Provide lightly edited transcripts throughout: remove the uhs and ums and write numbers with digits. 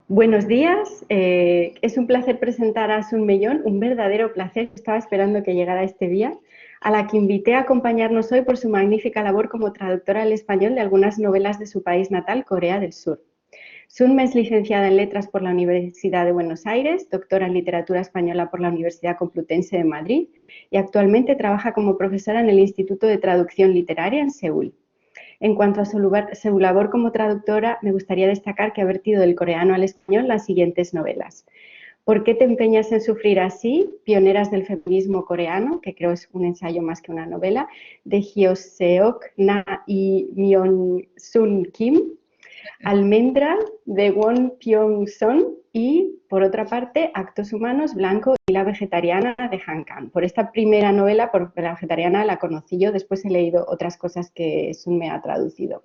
Buenos días, es un placer presentar a Sun Mellón, un verdadero placer, estaba esperando que llegara este día, a la que invité a acompañarnos hoy por su magnífica labor como traductora al español de algunas novelas de su país natal, Corea del Sur. Sun es licenciada en Letras por la Universidad de Buenos Aires, doctora en Literatura Española por la Universidad Complutense de Madrid y actualmente trabaja como profesora en el Instituto de Traducción Literaria en Seúl. En cuanto a su labor como traductora, me gustaría destacar que ha vertido del coreano al español las siguientes novelas. ¿Por qué te empeñas en sufrir así? Pioneras del feminismo coreano, que creo es un ensayo más que una novela, de Hyo Seok Na y Myeon Sun Kim. Almendra de Won Pyong-son y, por otra parte, Actos Humanos, Blanco y La Vegetariana de Han Kang. Por esta primera novela, por La Vegetariana, la conocí yo, después he leído otras cosas que Sun me ha traducido.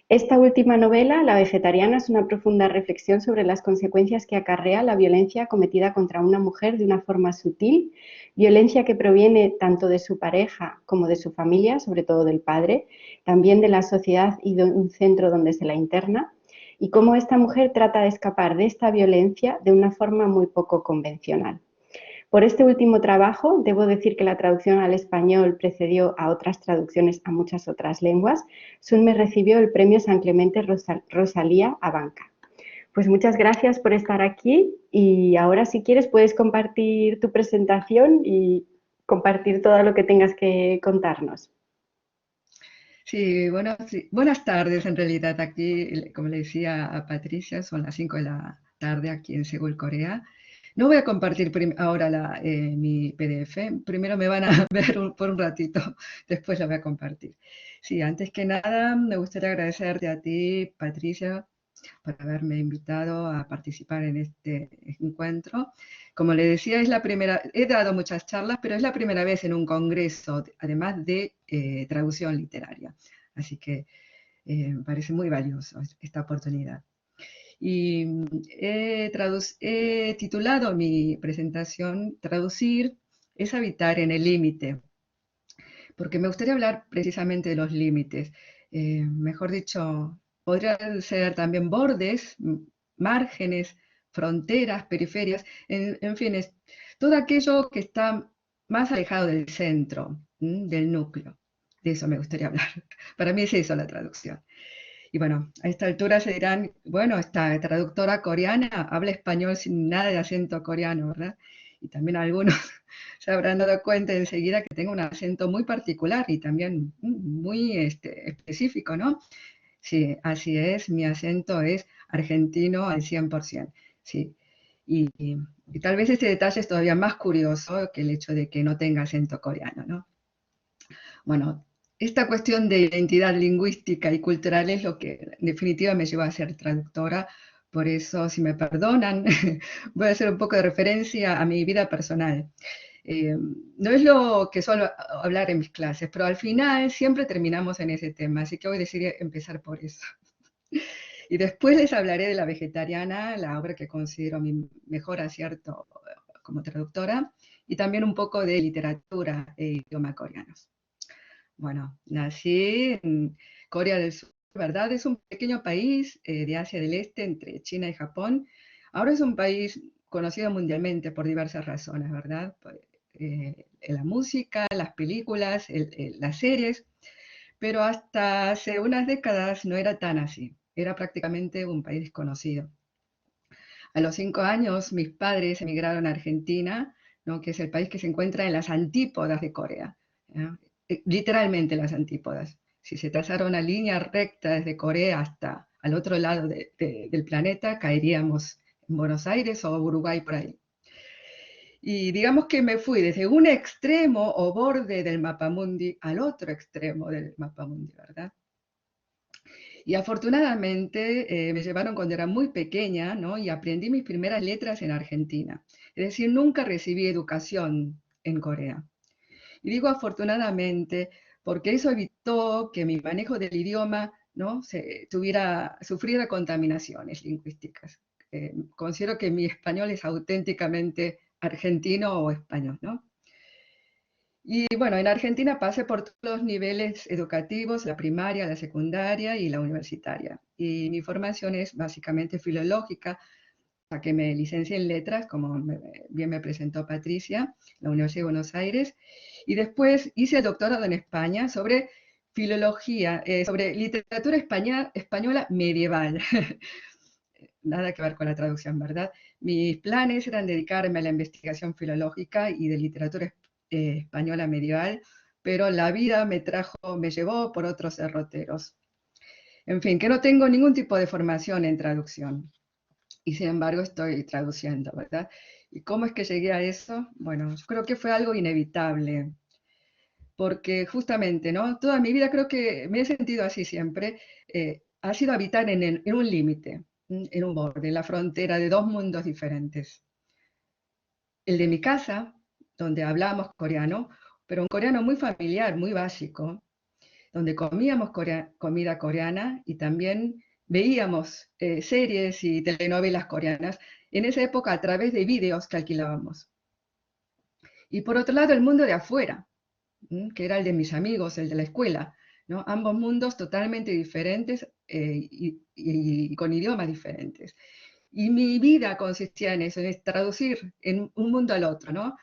Esta última novela, La Vegetariana, es una profunda reflexión sobre las consecuencias que acarrea la violencia cometida contra una mujer de una forma sutil, violencia que proviene tanto de su pareja como de su familia, sobre todo del padre, también de la sociedad y de un centro donde se la interna, y cómo esta mujer trata de escapar de esta violencia de una forma muy poco convencional. Por este último trabajo, debo decir que la traducción al español precedió a otras traducciones a muchas otras lenguas. Sun me recibió el premio San Clemente Rosalía Abanca. Pues muchas gracias por estar aquí y ahora si quieres puedes compartir tu presentación y compartir todo lo que tengas que contarnos. Sí, bueno, sí, buenas tardes en realidad. Aquí, como le decía a Patricia, son las 5 de la tarde aquí en Seúl, Corea. No voy a compartir ahora mi PDF. Primero me van a ver por un ratito, después la voy a compartir. Sí, antes que nada, me gustaría agradecerte a ti, Patricia, por haberme invitado a participar en este encuentro. Como le decía, es la primera, he dado muchas charlas, pero es la primera vez en un congreso, además de traducción literaria. Así que me parece muy valioso esta oportunidad. Y he titulado mi presentación Traducir es habitar en el límite, porque me gustaría hablar precisamente de los límites. Mejor dicho, podrían ser también bordes, márgenes, fronteras, periferias, en fin, es todo aquello que está más alejado del centro, del núcleo. De eso me gustaría hablar. Para mí es eso la traducción. Y bueno, a esta altura se dirán, bueno, esta traductora coreana habla español sin nada de acento coreano, ¿verdad? Y también algunos se habrán dado cuenta enseguida que tengo un acento muy particular y también muy específico, ¿no? Sí, así es, mi acento es argentino al 100%, sí. Y tal vez este detalle es todavía más curioso que el hecho de que no tenga acento coreano, ¿no? Bueno, esta cuestión de identidad lingüística y cultural es lo que en definitiva me llevó a ser traductora. Por eso, si me perdonan, voy a hacer un poco de referencia a mi vida personal. No es lo que suelo hablar en mis clases, pero al final siempre terminamos en ese tema, así que hoy decidí empezar por eso. Y después les hablaré de La Vegetariana, la obra que considero mi mejor acierto como traductora, y también un poco de literatura e idioma coreanos. Bueno, nací en Corea del Sur, ¿verdad? Es un pequeño país de Asia del Este entre China y Japón. Ahora es un país conocido mundialmente por diversas razones, ¿verdad? La música, las películas, las series, pero hasta hace unas décadas no era tan así. Era prácticamente un país desconocido. A los 5 años mis padres emigraron a Argentina, ¿no? Que es el país que se encuentra en las antípodas de Corea, ¿no? Literalmente las antípodas. Si se trazara una línea recta desde Corea hasta al otro lado del planeta, caeríamos en Buenos Aires o Uruguay por ahí. Y digamos que me fui desde un extremo o borde del mapamundi al otro extremo del mapamundi, ¿verdad? Y afortunadamente me llevaron cuando era muy pequeña, ¿no? Y aprendí mis primeras letras en Argentina. Es decir, nunca recibí educación en Corea. Y digo afortunadamente porque eso evitó que mi manejo del idioma, ¿no? Sufriera contaminaciones lingüísticas. Considero que mi español es auténticamente argentino o español, ¿no? Y bueno, en Argentina pasé por todos los niveles educativos, la primaria, la secundaria y la universitaria. Y mi formación es básicamente filológica, a que me licencié en letras, como bien me presentó Patricia, en la Universidad de Buenos Aires. Y después hice el doctorado en España sobre filología, sobre literatura española medieval. Nada que ver con la traducción, ¿verdad? Mis planes eran dedicarme a la investigación filológica y de literatura española medieval, pero la vida me llevó por otros derroteros. En fin, que no tengo ningún tipo de formación en traducción y sin embargo estoy traduciendo, ¿verdad? ¿Y cómo es que llegué a eso? Bueno, yo creo que fue algo inevitable, porque justamente, ¿no? Toda mi vida creo que me he sentido así siempre, ha sido habitar en un límite, en un borde, en la frontera de dos mundos diferentes. El de mi casa, donde hablábamos coreano, pero un coreano muy familiar, muy básico, donde comíamos comida coreana y también veíamos series y telenovelas coreanas, en esa época a través de vídeos que alquilábamos. Y por otro lado, el mundo de afuera, que era el de mis amigos, el de la escuela, ¿no? Ambos mundos totalmente diferentes y con idiomas diferentes. Y mi vida consistía en eso, en traducir en un mundo al otro, ¿no?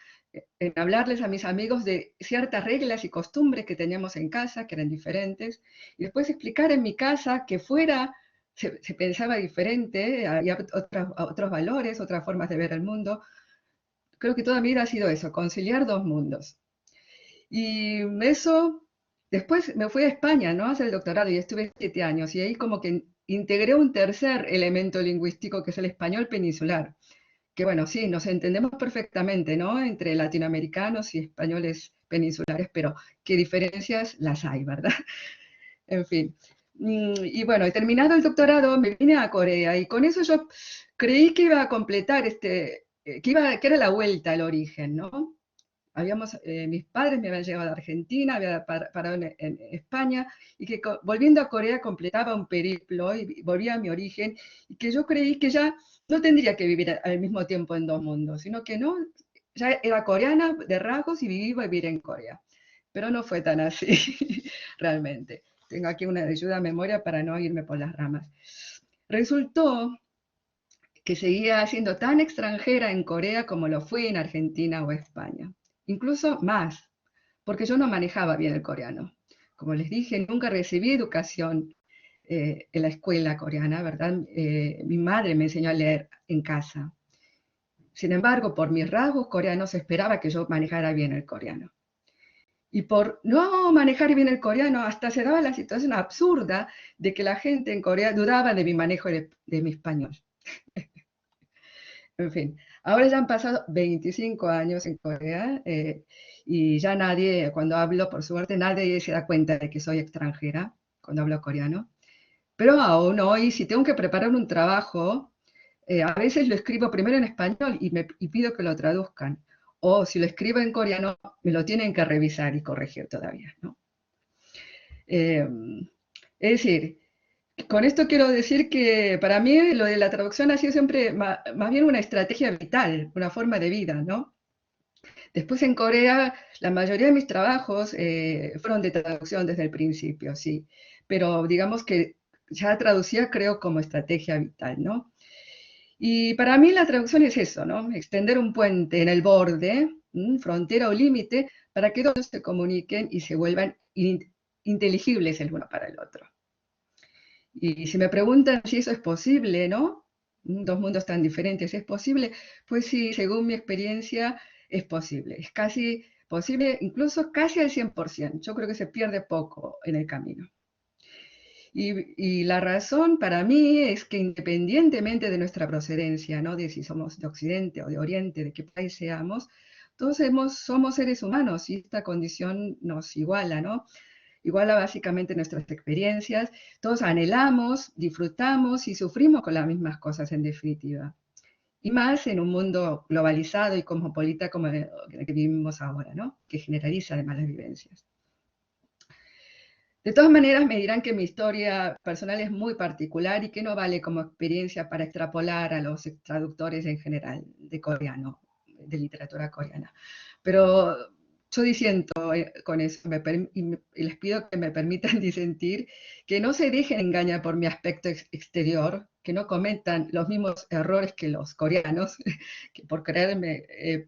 En hablarles a mis amigos de ciertas reglas y costumbres que teníamos en casa, que eran diferentes, y después explicar en mi casa que fuera se pensaba diferente, había otros valores, otras formas de ver el mundo. Creo que toda mi vida ha sido eso, conciliar dos mundos. Y eso, después me fui a España, ¿no? A hacer el doctorado y estuve 7 años y ahí como que integré un tercer elemento lingüístico que es el español peninsular, que bueno, sí, nos entendemos perfectamente, ¿no? Entre latinoamericanos y españoles peninsulares, pero qué diferencias las hay, ¿verdad? En fin. Y bueno, he terminado el doctorado, me vine a Corea y con eso yo creí que iba a completar que era la vuelta al origen, ¿no? Mis padres me habían llegado de Argentina, había parado en España, y que volviendo a Corea completaba un periplo y volvía a mi origen, y que yo creí que ya no tendría que vivir al mismo tiempo en dos mundos, sino que no, ya era coreana de rasgos y iba a vivir en Corea. Pero no fue tan así, realmente. Tengo aquí una ayuda a memoria para no irme por las ramas. Resultó que seguía siendo tan extranjera en Corea como lo fui en Argentina o España. Incluso más, porque yo no manejaba bien el coreano. Como les dije, nunca recibí educación en la escuela coreana, ¿verdad? Mi madre me enseñó a leer en casa. Sin embargo, por mis rasgos coreanos esperaba que yo manejara bien el coreano. Y por no manejar bien el coreano, hasta se daba la situación absurda de que la gente en Corea dudaba de mi manejo de mi español. En fin, ahora ya han pasado 25 años en Corea y ya nadie, cuando hablo, por suerte, nadie se da cuenta de que soy extranjera cuando hablo coreano. Pero aún hoy, si tengo que preparar un trabajo, a veces lo escribo primero en español y pido que lo traduzcan. O si lo escribo en coreano, me lo tienen que revisar y corregir todavía, ¿no? Eh, es decir, con esto quiero decir que para mí lo de la traducción ha sido siempre más bien una estrategia vital, una forma de vida, ¿no? Después en Corea, la mayoría de mis trabajos fueron de traducción desde el principio, sí, pero digamos que ya traducía creo como estrategia vital, ¿no? Y para mí la traducción es eso, ¿no? Extender un puente en el borde, frontera o límite, para que todos se comuniquen y se vuelvan inteligibles el uno para el otro. Y si me preguntan si eso es posible, ¿no? Dos mundos tan diferentes, ¿es posible? Pues sí, según mi experiencia, es posible. Es casi posible, incluso casi al 100%. Yo creo que se pierde poco en el camino. Y la razón para mí es que independientemente de nuestra procedencia, ¿no? De si somos de Occidente o de Oriente, de qué país seamos, todos somos seres humanos y esta condición nos iguala, ¿no? Iguala básicamente nuestras experiencias, todos anhelamos, disfrutamos y sufrimos con las mismas cosas en definitiva. Y más en un mundo globalizado y cosmopolita como el que vivimos ahora, ¿no? Que generaliza además las vivencias. De todas maneras, me dirán que mi historia personal es muy particular y que no vale como experiencia para extrapolar a los traductores en general de coreano, de literatura coreana. Pero yo disiento con eso y les pido que me permitan disentir, que no se dejen engañar por mi aspecto exterior, que no cometan los mismos errores que los coreanos, que por creerme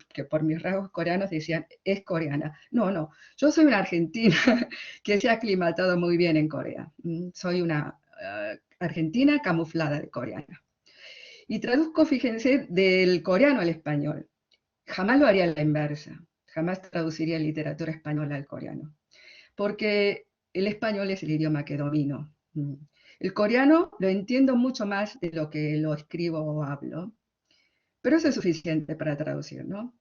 que por mis rasgos coreanos decían, es coreana. No, no, yo soy una argentina que se ha aclimatado muy bien en Corea. Soy una argentina camuflada de coreana. Y traduzco, fíjense, del coreano al español. Jamás lo haría a la inversa. Jamás traduciría literatura española al coreano. Porque el español es el idioma que domino. El coreano lo entiendo mucho más de lo que lo escribo o hablo. Pero eso es suficiente para traducir, ¿no?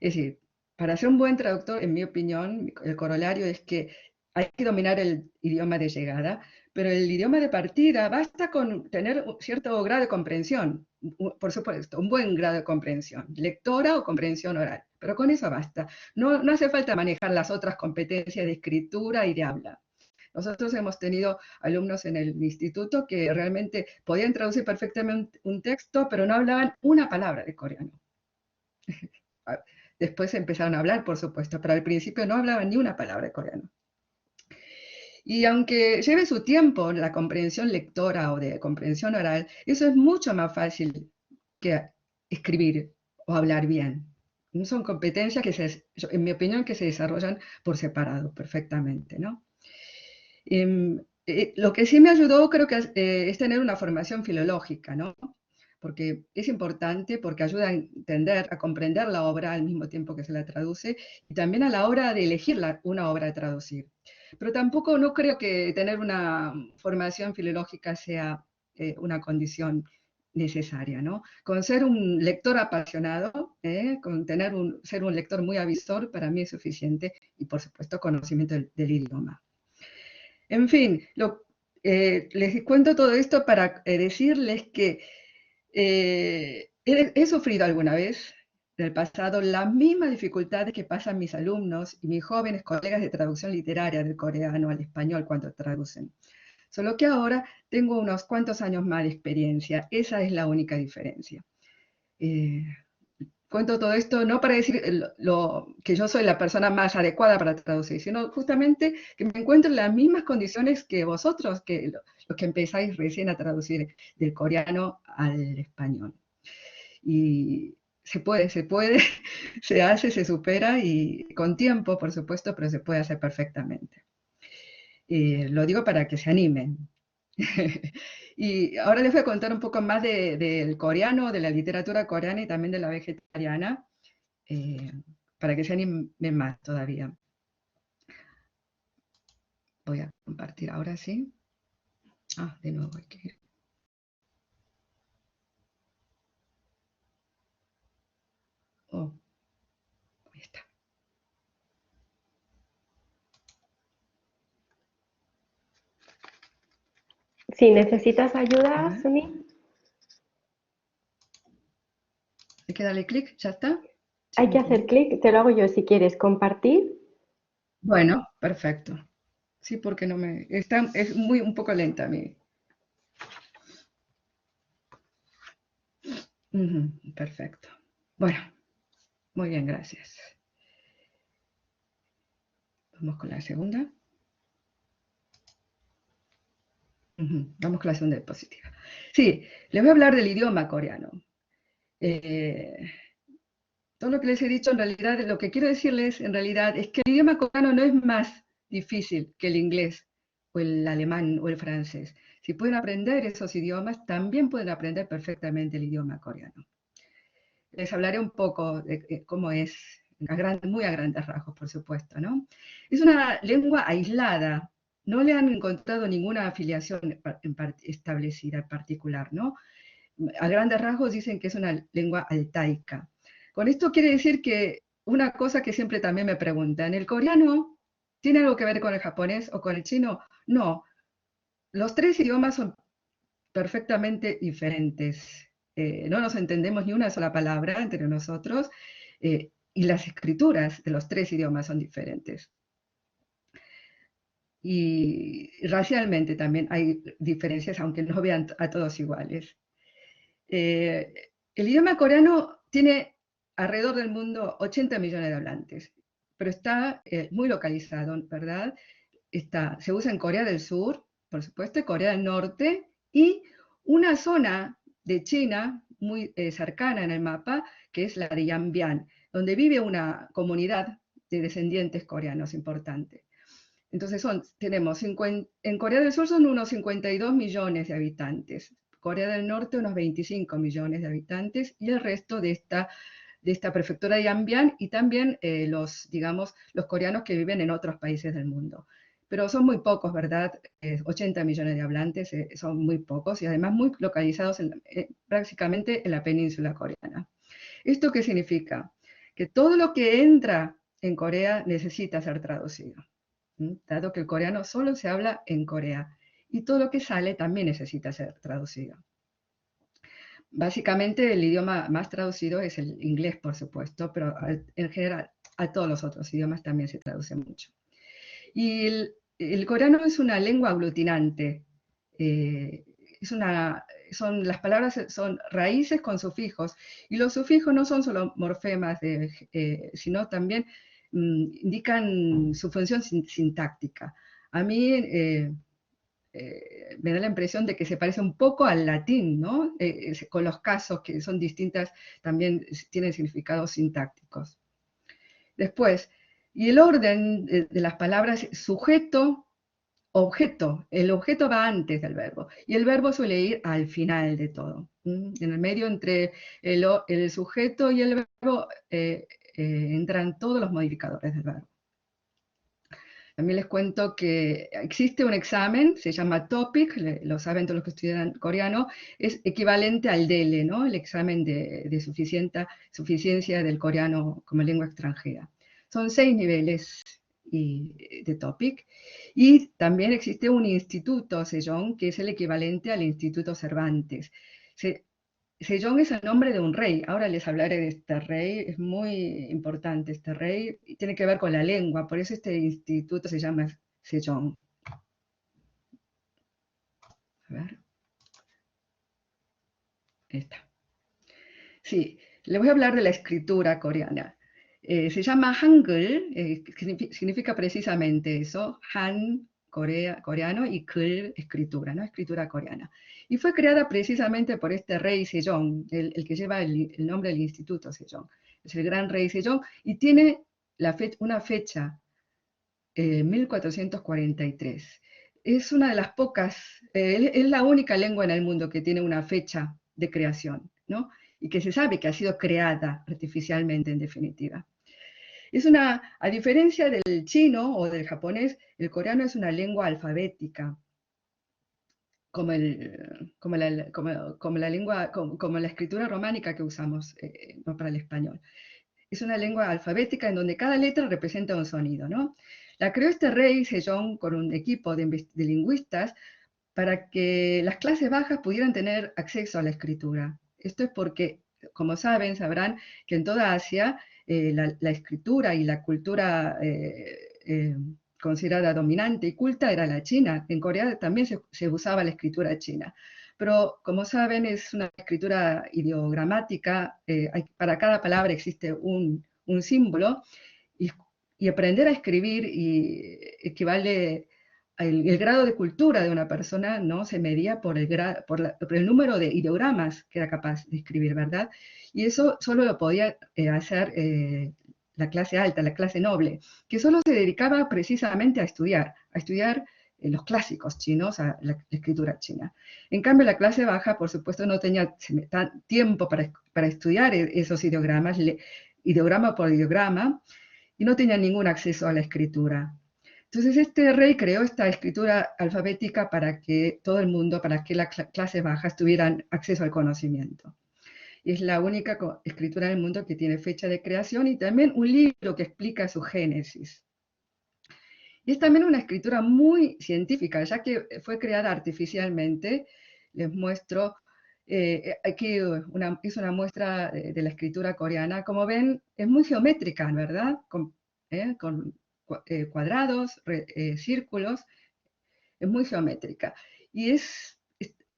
Es decir, para ser un buen traductor, en mi opinión, el corolario es que hay que dominar el idioma de llegada, pero el idioma de partida basta con tener un cierto grado de comprensión, por supuesto, un buen grado de comprensión, lectora o comprensión oral, pero con eso basta. No, no hace falta manejar las otras competencias de escritura y de habla. Nosotros hemos tenido alumnos en el instituto que realmente podían traducir perfectamente un texto, pero no hablaban una palabra de coreano. Después empezaron a hablar, por supuesto, pero al principio no hablaban ni una palabra de coreano. Y aunque lleve su tiempo la comprensión lectora o de comprensión oral, eso es mucho más fácil que escribir o hablar bien. Son competencias que, en mi opinión, que se desarrollan por separado perfectamente, ¿no? Lo que sí me ayudó, creo que es tener una formación filológica, ¿no? Porque es importante, porque ayuda a entender, a comprender la obra al mismo tiempo que se la traduce, y también a la hora de elegir una obra a traducir. Pero tampoco no creo que tener una formación filológica sea una condición necesaria, ¿no? Con ser un lector apasionado, con ser un lector muy avisor, para mí es suficiente, y por supuesto conocimiento del idioma. En fin, les cuento todo esto para decirles que he sufrido alguna vez en el pasado las mismas dificultades que pasan mis alumnos y mis jóvenes colegas de traducción literaria del coreano al español cuando traducen. Solo que ahora tengo unos cuantos años más de experiencia. Esa es la única diferencia. Cuento todo esto no para decir que yo soy la persona más adecuada para traducir, sino justamente que me encuentro en las mismas condiciones que vosotros, que los que empezáis recién a traducir del coreano al español. Y se puede, se hace, se supera y con tiempo, por supuesto, pero se puede hacer perfectamente. Lo digo para que se animen. Y ahora les voy a contar un poco más del coreano, de la literatura coreana y también de la vegetariana, para que se animen más todavía. Voy a compartir ahora sí. Ah, de nuevo hay que ir. Oh, ahí está. Si necesitas ayuda, Suni. Hay que darle clic, ¿ya está? Hay que hacer clic, te lo hago yo si quieres. Compartir. Bueno, perfecto. Sí, porque no me... es un poco lenta mi... Perfecto. Bueno, muy bien, gracias. Vamos con la segunda. Vamos con la segunda diapositiva. Sí, les voy a hablar del idioma coreano. Todo lo que les he dicho, en realidad, lo que quiero decirles, en realidad, es que el idioma coreano no es más difícil que el inglés, o el alemán, o el francés. Si pueden aprender esos idiomas, también pueden aprender perfectamente el idioma coreano. Les hablaré un poco de cómo es, muy a grandes rasgos, por supuesto, ¿no? Es una lengua aislada, no le han encontrado ninguna afiliación establecida en particular, ¿no? A grandes rasgos dicen que es una lengua altaica. Con esto quiere decir que una cosa que siempre también me preguntan, ¿el coreano tiene algo que ver con el japonés o con el chino? No, los tres idiomas son perfectamente diferentes. No nos entendemos ni una sola palabra entre nosotros y las escrituras de los tres idiomas son diferentes. Y racialmente también hay diferencias, aunque no vean a todos iguales. El idioma coreano tiene alrededor del mundo 80 millones de hablantes. pero está muy localizado, ¿verdad? Se usa en Corea del Sur, por supuesto, y Corea del Norte, y una zona de China muy cercana en el mapa, que es la de Yanbian, donde vive una comunidad de descendientes coreanos importante. Entonces tenemos en Corea del Sur son unos 52 millones de habitantes, Corea del Norte unos 25 millones de habitantes, y el resto de esta prefectura de Yanbian, y también digamos, los coreanos que viven en otros países del mundo. Pero son muy pocos, ¿verdad? 80 millones de hablantes son muy pocos y además muy localizados prácticamente en la península coreana. ¿Esto qué significa? Que todo lo que entra en Corea necesita ser traducido, dado que el coreano solo se habla en Corea y todo lo que sale también necesita ser traducido. Básicamente el idioma más traducido es el inglés, por supuesto, pero en general a todos los otros idiomas también se traduce mucho. Y el coreano es una lengua aglutinante. Las palabras son raíces con sufijos, y los sufijos no son solo morfemas, sino también indican su función sintáctica. A mí me da la impresión de que se parece un poco al latín, ¿no? Con los casos que son distintas, también tienen significados sintácticos. Después, y el orden de las palabras sujeto, objeto. El objeto va antes del verbo y el verbo suele ir al final de todo. En el medio entre el sujeto y el verbo entran todos los modificadores del verbo. También les cuento que existe un examen, se llama TOPIK, lo saben todos los que estudian coreano, es equivalente al DELE, ¿no? El examen de suficiencia del coreano como lengua extranjera. Son 6 niveles de TOPIK, y también existe un instituto Sejong, que es el equivalente al Instituto Cervantes. Sejong es el nombre de un rey. Ahora les hablaré de este rey. Es muy importante este rey. Y tiene que ver con la lengua. Por eso este instituto se llama Sejong. A ver. Esta. Sí, le voy a hablar de la escritura coreana. Se llama Hangul, significa precisamente eso. Han, coreano, y Kul, escritura, ¿no? Escritura coreana. Y fue creada precisamente por este rey Sejong, el que lleva el nombre del instituto Sejong. Es el gran rey Sejong y tiene una fecha, 1443. Es una de las pocas, es la única lengua en el mundo que tiene una fecha de creación, ¿no? Y que se sabe que ha sido creada artificialmente, en definitiva. A diferencia del chino o del japonés, el coreano es una lengua alfabética, como la escritura románica que usamos para el español. Es una lengua alfabética en donde cada letra representa un sonido, ¿no? La creó este rey Sejong con un equipo de lingüistas para que las clases bajas pudieran tener acceso a la escritura. Esto es porque, como sabrán que en toda Asia la escritura y la cultura considerada dominante y culta era la china. En Corea también se usaba la escritura china. Pero, como saben, es una escritura ideogramática. Para cada palabra existe un símbolo, y aprender a escribir equivale el grado de cultura de una persona, ¿no? Se medía por el número de ideogramas que era capaz de escribir, ¿verdad? Y eso solo lo podía hacer la clase alta, la clase noble, que solo se dedicaba precisamente a estudiar los clásicos chinos, a la escritura china. En cambio, la clase baja, por supuesto, no tenía tiempo para estudiar esos ideogramas, ideograma por ideograma, y no tenía ningún acceso a la escritura. Entonces este rey creó esta escritura alfabética para que todo el mundo, para que las clases bajas tuvieran acceso al conocimiento. Y es la única escritura del mundo que tiene fecha de creación y también un libro que explica su génesis. Y es también una escritura muy científica, ya que fue creada artificialmente. Les muestro, aquí es una muestra de la escritura coreana. Como ven, es muy geométrica, ¿verdad? Con cuadrados, círculos, es muy geométrica. Y es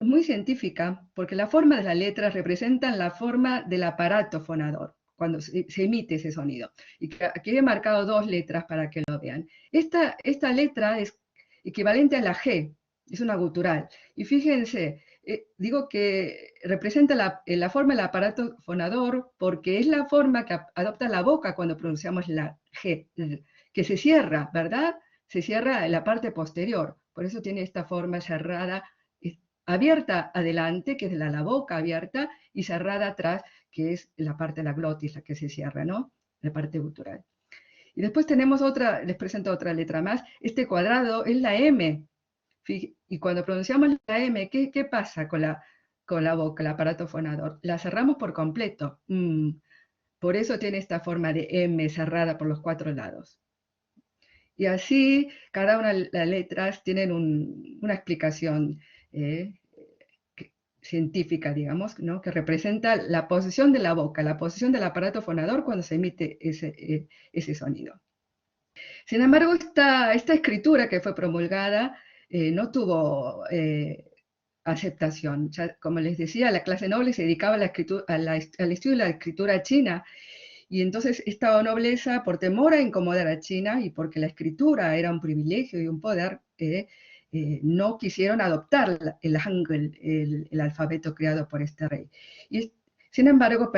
muy científica porque la forma de las letras representan la forma del aparato fonador. cuando se emite ese sonido. Y aquí he marcado dos letras para que lo vean. Esta letra es equivalente a la G, es una gutural. Y fíjense, digo que representa la forma del aparato fonador porque es la forma que adopta la boca cuando pronunciamos la G, que se cierra, ¿verdad? Se cierra en la parte posterior. Por eso tiene esta forma cerrada, abierta adelante, que es la boca abierta, y cerrada atrás, que es la parte de la glotis, la que se cierra, ¿no? La parte gutural. Y después tenemos otra, les presento otra letra más. Este cuadrado es la M. Y cuando pronunciamos la M, ¿qué pasa con la boca, el aparato fonador? La cerramos por completo. Por eso tiene esta forma de M cerrada por los cuatro lados. Y así, cada una de las letras tienen una explicación científica, digamos, ¿no? Que representa la posición de la boca, la posición del aparato fonador cuando se emite ese sonido. Sin embargo, esta escritura que fue promulgada no tuvo aceptación. Ya, como les decía, la clase noble se dedicaba a al estudio de la escritura china, y entonces esta nobleza, por temor a incomodar a China y porque la escritura era un privilegio y un poder, no quisieron adoptar el Hangul, el alfabeto creado por este rey. Y, sin embargo,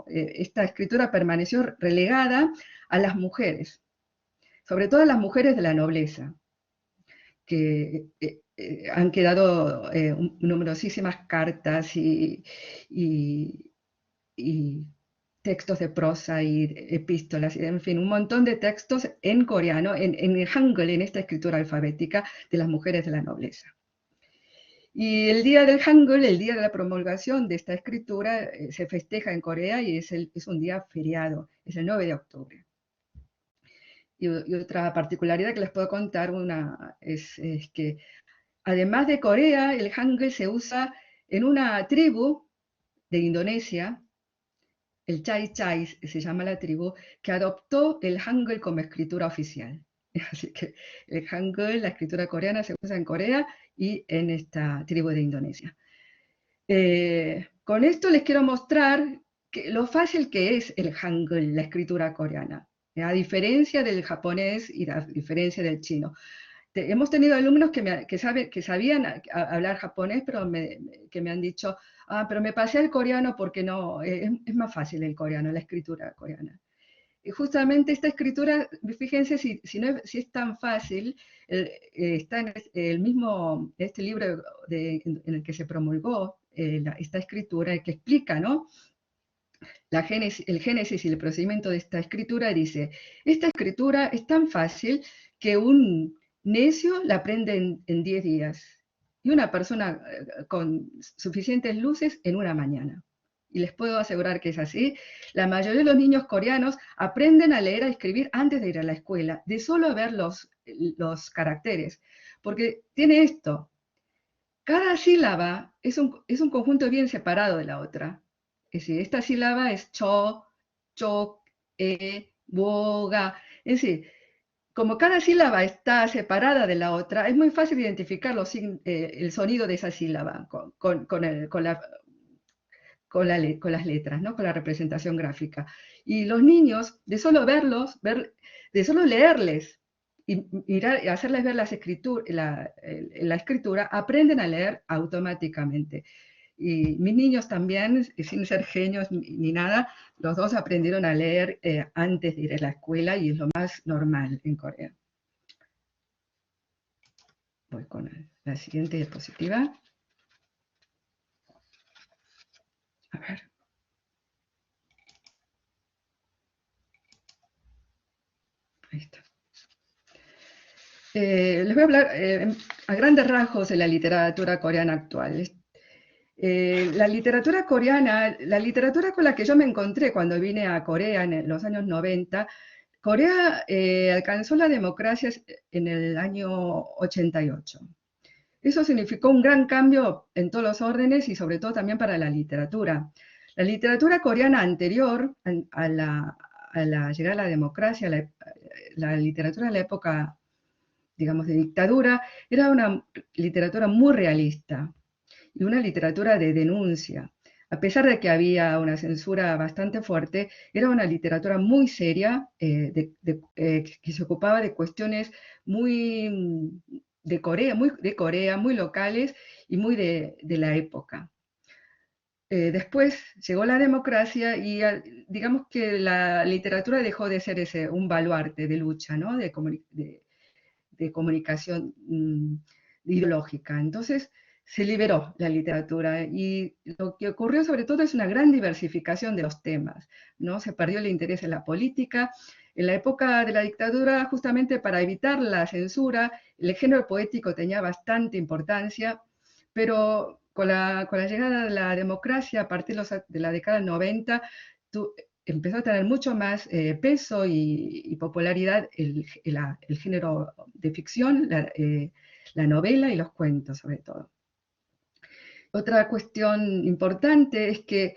esta escritura permaneció relegada a las mujeres, sobre todo a las mujeres de la nobleza, que han quedado numerosísimas cartas y textos de prosa y epístolas, en fin, un montón de textos en coreano, en el Hangul, en esta escritura alfabética de las mujeres de la nobleza. Y el día del Hangul, el día de la promulgación de esta escritura, se festeja en Corea y es un día feriado, es el 9 de octubre. Y otra particularidad que les puedo contar es que además de Corea, el Hangul se usa en una tribu de Indonesia, el Chai Chai se llama la tribu, que adoptó el Hangul como escritura oficial. Así que el Hangul, la escritura coreana, se usa en Corea y en esta tribu de Indonesia. Con esto les quiero mostrar lo fácil que es el Hangul, la escritura coreana, a diferencia del japonés y a diferencia del chino. Hemos tenido alumnos que sabían hablar japonés, pero que me han dicho, pero me pasé al coreano porque no, es más fácil el coreano, la escritura coreana. Y justamente esta escritura, fíjense si es tan fácil, está en este libro en el que se promulgó esta escritura, que explica, ¿no? El génesis y el procedimiento de esta escritura dice, esta escritura es tan fácil que un necio la aprende en 10 días y una persona con suficientes luces en una mañana. Y les puedo asegurar que es así. La mayoría de los niños coreanos aprenden a leer y a escribir antes de ir a la escuela, de solo ver los caracteres, porque tiene esto. Cada sílaba es un conjunto bien separado de la otra. Es decir, esta sílaba es cho, chok, boga. Es decir, como cada sílaba está separada de la otra, es muy fácil identificar el sonido de esa sílaba con las letras, ¿no? Con la representación gráfica. Y los niños, de solo verlos, de solo leerles y hacerles ver la escritura, aprenden a leer automáticamente. Y mis niños también, sin ser genios ni nada, los dos aprendieron a leer antes de ir a la escuela y es lo más normal en Corea. Voy con la siguiente diapositiva. A ver. Ahí está. Les voy a hablar a grandes rasgos de la literatura coreana actual. La literatura coreana, la literatura con la que yo me encontré cuando vine a Corea en los años 90, Corea alcanzó la democracia en el año 88. Eso significó un gran cambio en todos los órdenes y sobre todo también para la literatura. La literatura coreana anterior a la llegada a la democracia, la literatura de la época, digamos, de dictadura, era una literatura muy realista y una literatura de denuncia. a pesar de que había una censura bastante fuerte, era una literatura muy seria, que se ocupaba de cuestiones muy de Corea, muy locales y muy de la época. Después llegó la democracia y digamos que la literatura dejó de ser un baluarte de lucha, ¿no? De comunicación ideológica. Entonces se liberó la literatura y lo que ocurrió sobre todo es una gran diversificación de los temas, ¿no? Se perdió el interés en la política. En la época de la dictadura, justamente para evitar la censura, el género poético tenía bastante importancia, pero con la llegada de la democracia a partir de la década 90, empezó a tener mucho más peso y popularidad el género de ficción, la novela y los cuentos sobre todo. Otra cuestión importante es que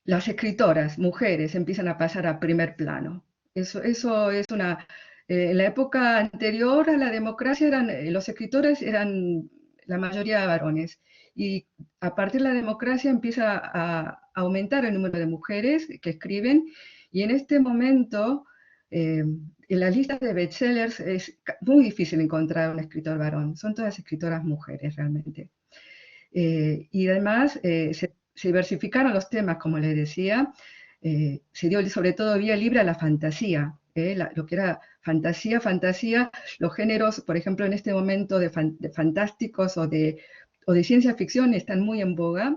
las escritoras, mujeres, empiezan a pasar a primer plano. Eso es una... en la época anterior a la democracia los escritores eran la mayoría varones y a partir de la democracia empieza a aumentar el número de mujeres que escriben y en este momento en las listas de bestsellers es muy difícil encontrar un escritor varón, son todas escritoras mujeres realmente. Y además se diversificaron los temas, como les decía, se dio sobre todo vía libre a la fantasía, lo que era fantasía, los géneros, por ejemplo, en este momento de fantásticos o de ciencia ficción están muy en boga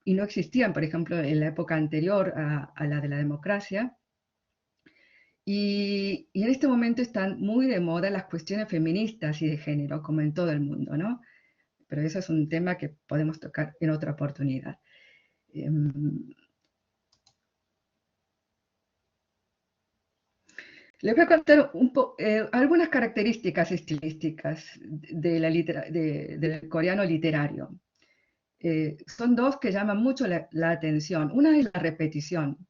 y no existían, por ejemplo, en la época anterior a la de la democracia. Y en este momento están muy de moda las cuestiones feministas y de género, como en todo el mundo, ¿no? Pero eso es un tema que podemos tocar en otra oportunidad. Les voy a contar algunas características estilísticas del coreano literario. Son dos que llaman mucho la atención. Una es la repetición.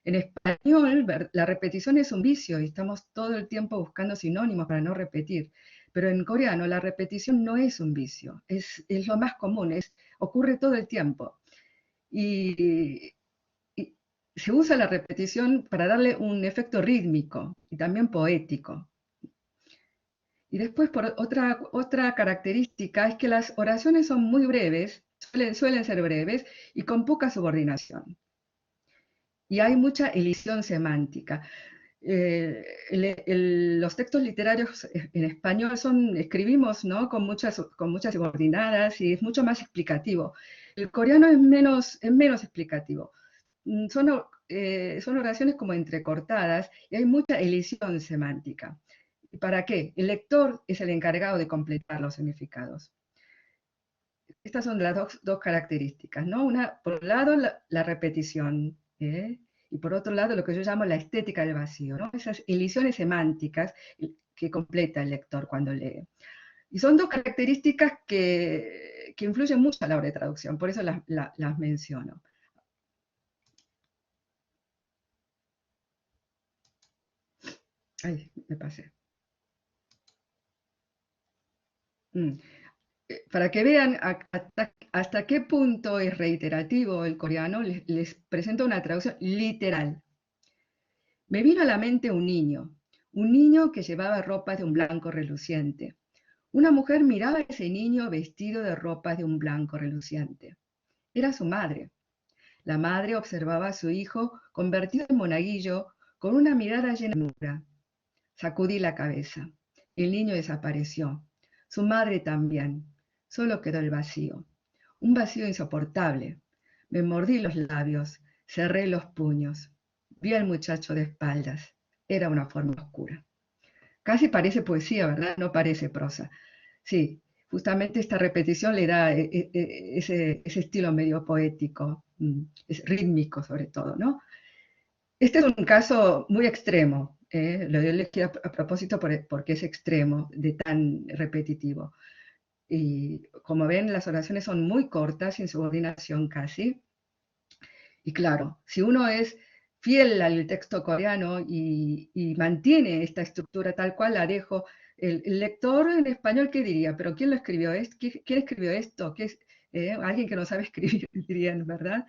En español, la repetición es un vicio y estamos todo el tiempo buscando sinónimos para no repetir. Pero en coreano la repetición no es un vicio, es lo más común, ocurre todo el tiempo. Y se usa la repetición para darle un efecto rítmico y también poético. Y después, otra característica es que las oraciones son muy breves, suelen ser breves y con poca subordinación. Y hay mucha elisión semántica. Los textos literarios en español escribimos, ¿no? con muchas subordinadas y es mucho más explicativo. El coreano es menos explicativo. Son oraciones como entrecortadas y hay mucha elisión semántica. ¿Para qué? El lector es el encargado de completar los significados. Estas son las dos características, ¿no? Por un lado, la repetición, y por otro lado, lo que yo llamo la estética del vacío, ¿no? Esas elisiones semánticas que completa el lector cuando lee. Y son dos características que influyen mucho a la hora de traducción, por eso las menciono. Ay, me pasé. Para que vean hasta qué punto es reiterativo el coreano, les presento una traducción literal. Me vino a la mente un niño que llevaba ropas de un blanco reluciente. Una mujer miraba a ese niño vestido de ropas de un blanco reluciente. Era su madre. La madre observaba a su hijo convertido en monaguillo con una mirada llena de ternura. Sacudí la cabeza. El niño desapareció. Su madre también. Solo quedó el vacío. Un vacío insoportable. Me mordí los labios. Cerré los puños. Vi al muchacho de espaldas. Era una forma oscura. Casi parece poesía, ¿verdad? No parece prosa. Sí, justamente esta repetición le da ese estilo medio poético, es rítmico sobre todo, ¿no? Este es un caso muy extremo, lo elegí a propósito porque es extremo, de tan repetitivo. Y como ven, las oraciones son muy cortas, sin subordinación casi. Y claro, si uno es fiel al texto coreano y mantiene esta estructura tal cual la dejo, el lector en español, ¿qué diría? ¿Pero quién lo escribió? ¿Quién escribió esto? alguien que no sabe escribir, dirían, ¿verdad?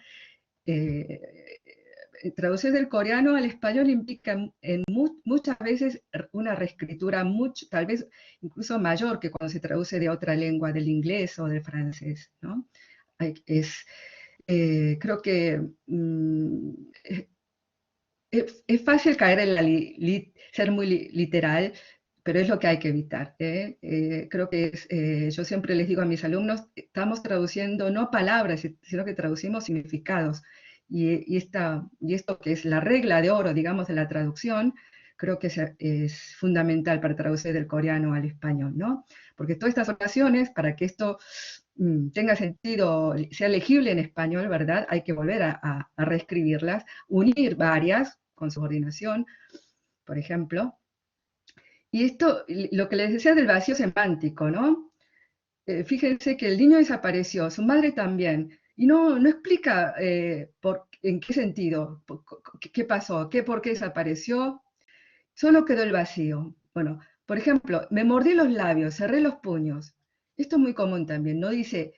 Eh, Traducir del coreano al español implica muchas veces una reescritura tal vez incluso mayor que cuando se traduce de otra lengua, del inglés o del francés, ¿no? Creo que es fácil caer en ser muy literal, pero es lo que hay que evitar. Creo que yo siempre les digo a mis alumnos, estamos traduciendo no palabras, sino que traducimos significados. Y esto que es la regla de oro, digamos, de la traducción, creo que es fundamental para traducir del coreano al español, ¿no? Porque todas estas oraciones, para que esto tenga sentido, sea legible en español, ¿verdad? Hay que volver a reescribirlas, unir varias con subordinación, por ejemplo. Y esto, lo que les decía del vacío semántico, ¿no? Fíjense que el niño desapareció, su madre también, y no explica en qué sentido, qué pasó, por qué desapareció, solo quedó el vacío. Bueno, por ejemplo, me mordí los labios, cerré los puños. Esto es muy común también, no dice,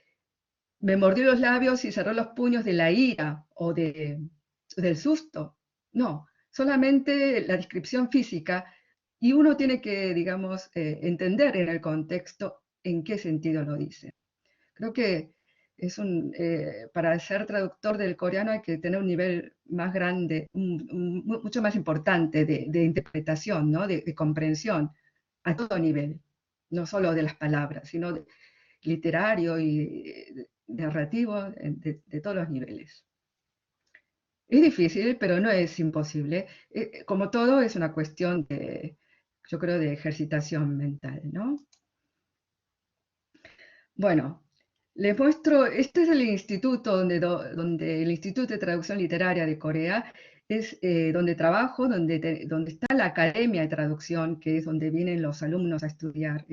me mordió los labios y cerró los puños de la ira o del susto. No, solamente la descripción física y uno tiene que, digamos, entender en el contexto en qué sentido lo dice. Creo que para ser traductor del coreano hay que tener un nivel más grande, mucho más importante de interpretación, ¿no? De comprensión a todo nivel, no solo de las palabras, sino literario y narrativo de todos los niveles. Es difícil, pero no es imposible. Como todo, es una cuestión yo creo, de ejercitación mental, ¿no? Bueno, les muestro, este es el instituto donde el Instituto de Traducción Literaria de Corea es donde trabajo, donde está la Academia de Traducción, que es donde vienen los alumnos a estudiar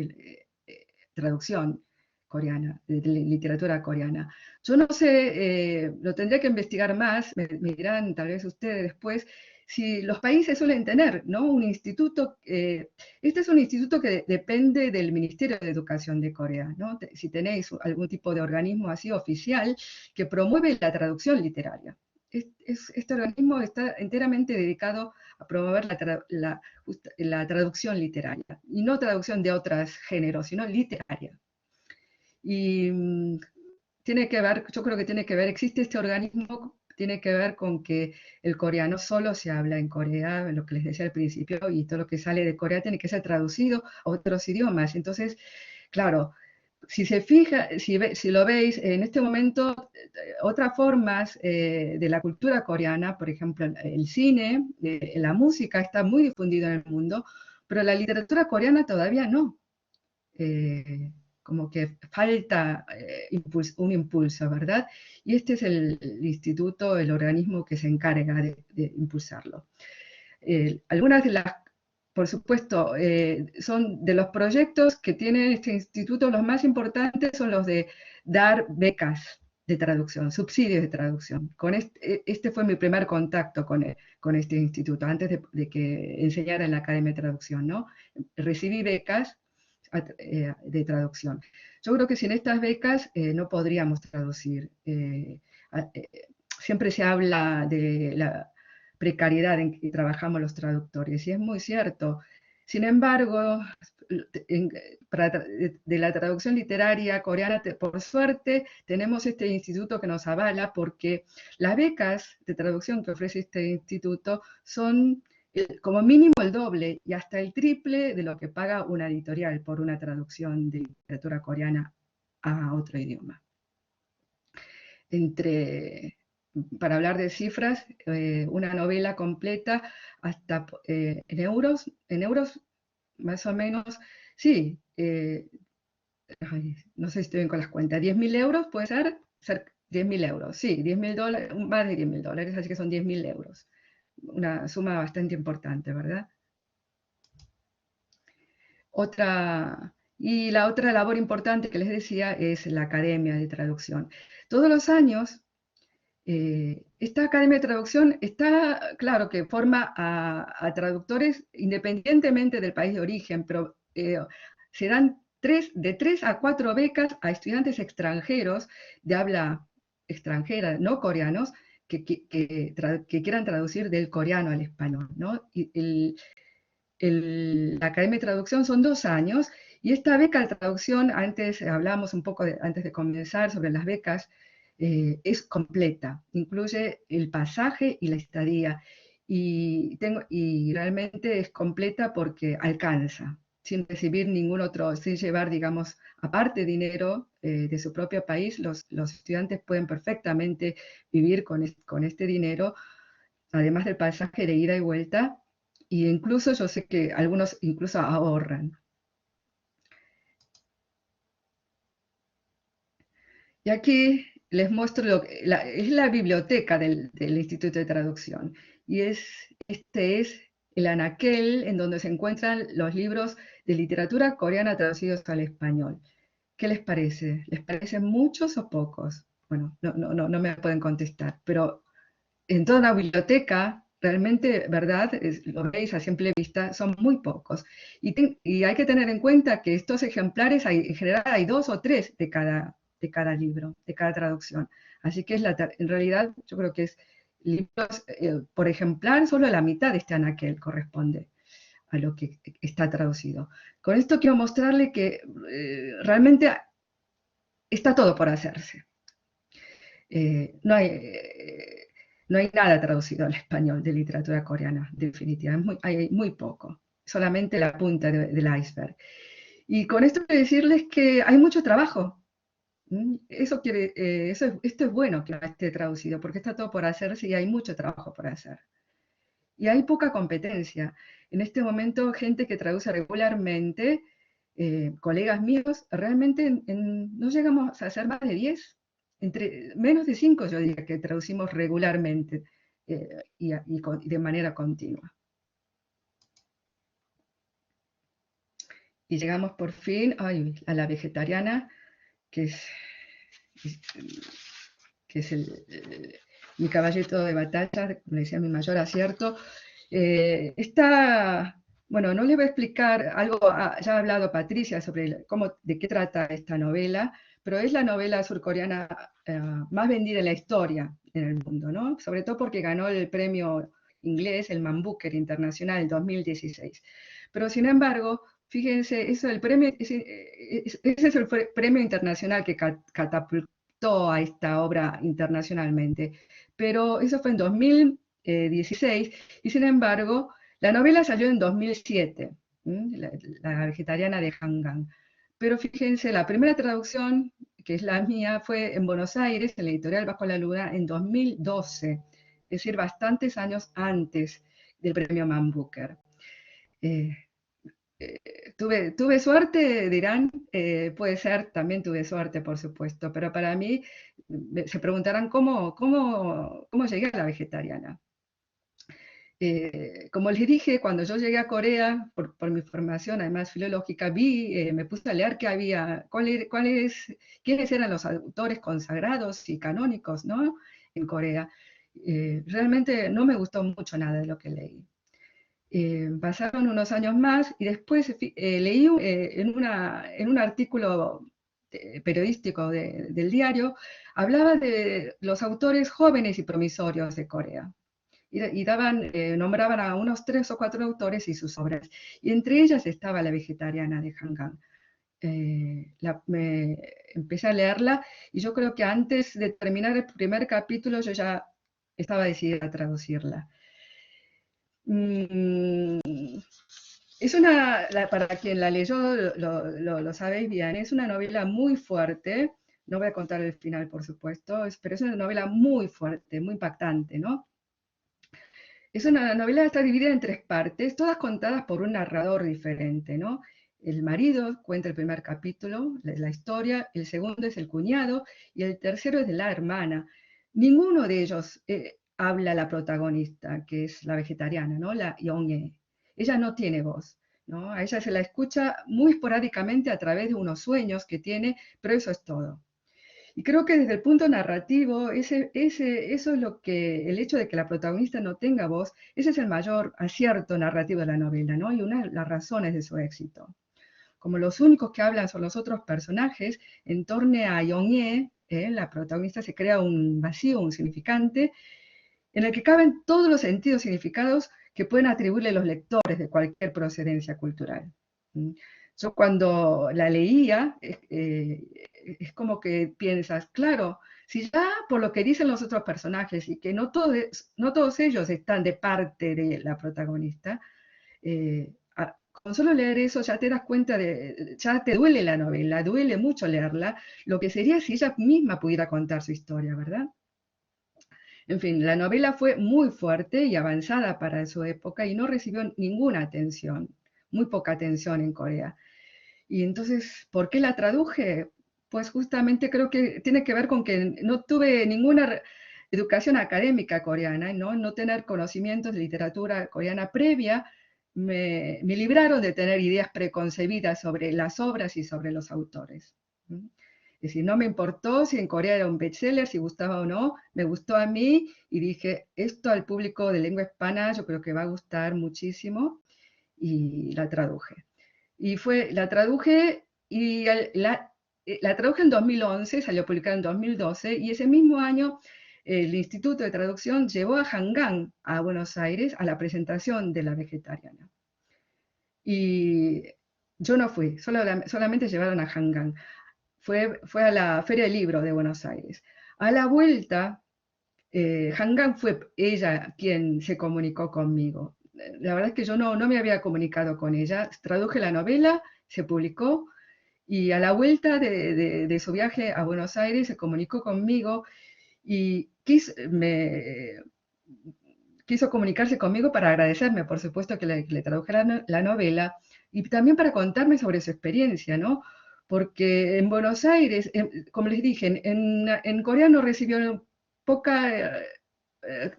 traducción coreana, de literatura coreana. Yo no sé, lo tendría que investigar más, me dirán tal vez ustedes después, si los países suelen tener, ¿no? Un instituto, este es un instituto que depende del Ministerio de Educación de Corea, ¿no? Si tenéis algún tipo de organismo así oficial que promueve la traducción literaria. Este organismo está enteramente dedicado a promover la traducción literaria, y no traducción de otros géneros, sino literaria. Y tiene que ver, yo creo que tiene que ver, existe este organismo, tiene que ver con que el coreano solo se habla en Corea, lo que les decía al principio, y todo lo que sale de Corea tiene que ser traducido a otros idiomas. Entonces, claro, si se fija, si lo veis, en este momento, otras formas de la cultura coreana, por ejemplo, el cine, la música está muy difundido en el mundo, pero la literatura coreana todavía no. Como que falta un impulso, ¿verdad? Y este es el instituto, el organismo que se encarga de impulsarlo. Algunas de las, por supuesto, son de los proyectos que tiene este instituto, los más importantes son los de dar becas de traducción, subsidios de traducción. Este fue mi primer contacto con este instituto, antes de que enseñara en la Academia de Traducción, ¿no? Recibí becas de traducción. Yo creo que sin estas becas no podríamos traducir. Siempre se habla de la precariedad en que trabajamos los traductores, y es muy cierto. Sin embargo, de la traducción literaria coreana, por suerte, tenemos este instituto que nos avala, porque las becas de traducción que ofrece este instituto son como mínimo el doble y hasta el triple de lo que paga una editorial por una traducción de literatura coreana a otro idioma. Para hablar de cifras, una novela completa hasta en euros más o menos, sí, no sé si estoy bien con las cuentas, 10.000 euros puede ser 10.000 euros, sí, 10.000 dólares, más de 10.000 dólares, así que son 10.000 euros. Una suma bastante importante, ¿verdad? Y la otra labor importante que les decía es la Academia de Traducción. Todos los años, esta Academia de Traducción está, claro, que forma a traductores independientemente del país de origen, pero se dan de 3 a 4 becas a estudiantes extranjeros de habla extranjera, no coreanos, que quieran traducir del coreano al español, ¿no? Y la Academia de Traducción son 2 años, y esta beca de traducción, antes hablábamos un poco, antes de comenzar, sobre las becas, es completa, incluye el pasaje y la estadía, y realmente es completa porque alcanza, sin recibir ningún otro, sin llevar, digamos, aparte dinero de su propio país. Los estudiantes pueden perfectamente vivir con este dinero, además del pasaje de ida y vuelta, y incluso yo sé que algunos incluso ahorran. Y aquí les muestro es la biblioteca del Instituto de Traducción. Y este es el anaquel en donde se encuentran los libros de literatura coreana traducidos al español. ¿Qué les parece? ¿Les parecen muchos o pocos? Bueno, no me pueden contestar, pero en toda la biblioteca, realmente, ¿verdad? Lo veis a simple vista, son muy pocos. Y hay que tener en cuenta que estos ejemplares, en general hay 2 o 3 de cada libro, de cada traducción. Así que en realidad yo creo que es libros por ejemplar, solo la mitad de este anaquel corresponde a lo que está traducido. Con esto quiero mostrarle que realmente está todo por hacerse. No hay nada traducido al español de literatura coreana, definitivamente. Hay muy poco, solamente la punta del iceberg. Y con esto quiero decirles que hay mucho trabajo. Esto es bueno que no esté traducido, porque está todo por hacerse y hay mucho trabajo por hacer. Y hay poca competencia. En este momento, gente que traduce regularmente, colegas míos, realmente no llegamos a hacer más de 10, menos de 5 yo diría que traducimos regularmente y de manera continua. Y llegamos por fin a la vegetariana, que es mi caballito de batalla, como decía mi mayor acierto. Bueno, no les voy a explicar algo, ya ha hablado Patricia sobre de qué trata esta novela, pero es la novela surcoreana más vendida en la historia en el mundo, ¿no? Sobre todo porque ganó el premio inglés, el Man Booker Internacional, en 2016. Pero sin embargo, fíjense, ese es el premio internacional que catapultó a esta obra internacionalmente. Pero eso fue en 2016, y sin embargo, la novela salió en 2007, la vegetariana de Hangang. Pero fíjense, la primera traducción, que es la mía, fue en Buenos Aires, en la editorial Bajo la Luna, en 2012, es decir, bastantes años antes del premio Man Booker. Tuve suerte, dirán, puede ser, también tuve suerte, por supuesto, pero para mí se preguntarán cómo llegué a la vegetariana. Como les dije, cuando yo llegué a Corea, por mi formación además filológica, me puse a leer quiénes eran los autores consagrados y canónicos, ¿no?, en Corea. Realmente no me gustó mucho nada de lo que leí. Pasaron unos años más y después leí en un artículo periodístico del diario, hablaba de los autores jóvenes y promisorios de Corea. Y nombraban a unos 3 o 4 autores y sus obras. Y entre ellas estaba La vegetariana de Hangang. Empecé a leerla y yo creo que antes de terminar el primer capítulo yo ya estaba decidida a traducirla. Para quien la leyó lo sabéis bien, es una novela muy fuerte. No voy a contar el final, por supuesto, pero es una novela muy fuerte, muy impactante, ¿no? Es una novela que está dividida en 3 partes, todas contadas por un narrador diferente, ¿no? El marido cuenta el primer capítulo, la historia, el segundo es el cuñado y el tercero es de la hermana. Ninguno de ellos habla la protagonista, que es la vegetariana, ¿no? La Yong-e. Ella no tiene voz, ¿no? A ella se la escucha muy esporádicamente a través de unos sueños que tiene, pero eso es todo. Y creo que desde el punto narrativo, eso es el hecho de que la protagonista no tenga voz, ese es el mayor acierto narrativo de la novela, ¿no? Y una de las razones de su éxito. como los únicos que hablan son los otros personajes, en torno a Yongye, la protagonista, se crea un vacío, un significante, en el que caben todos los sentidos significados que pueden atribuirle los lectores de cualquier procedencia cultural. Yo cuando la leía, es como que piensas, claro, si ya por lo que dicen los otros personajes y que no todos ellos están de parte de la protagonista, con solo leer eso ya te das cuenta ya te duele la novela, duele mucho leerla, lo que sería si ella misma pudiera contar su historia, ¿verdad? En fin, la novela fue muy fuerte y avanzada para su época y no recibió ninguna atención, muy poca atención en Corea. Y entonces, ¿por qué la traduje? Pues justamente creo que tiene que ver con que no tuve ninguna educación académica coreana, ¿no? No tener conocimientos de literatura coreana previa me libraron de tener ideas preconcebidas sobre las obras y sobre los autores. Es decir, no me importó si en Corea era un bestseller, si gustaba o no, me gustó a mí y dije, esto al público de lengua hispana yo creo que va a gustar muchísimo y la traduje. La traduje y la traduje en 2011, salió publicada en 2012 y ese mismo año el Instituto de Traducción llevó a Hangang a Buenos Aires a la presentación de La Vegetariana. Y yo no fui, solamente llevaron a Hangang. Fue a la Feria del Libro de Buenos Aires. A la vuelta, Hangang fue ella quien se comunicó conmigo. La verdad es que yo no me había comunicado con ella. Traduje la novela, se publicó, y a la vuelta de su viaje a Buenos Aires se comunicó conmigo y quiso comunicarse conmigo para agradecerme, por supuesto, que le tradujera la novela y también para contarme sobre su experiencia, ¿no? Porque en Buenos Aires, como les dije, en Corea no recibió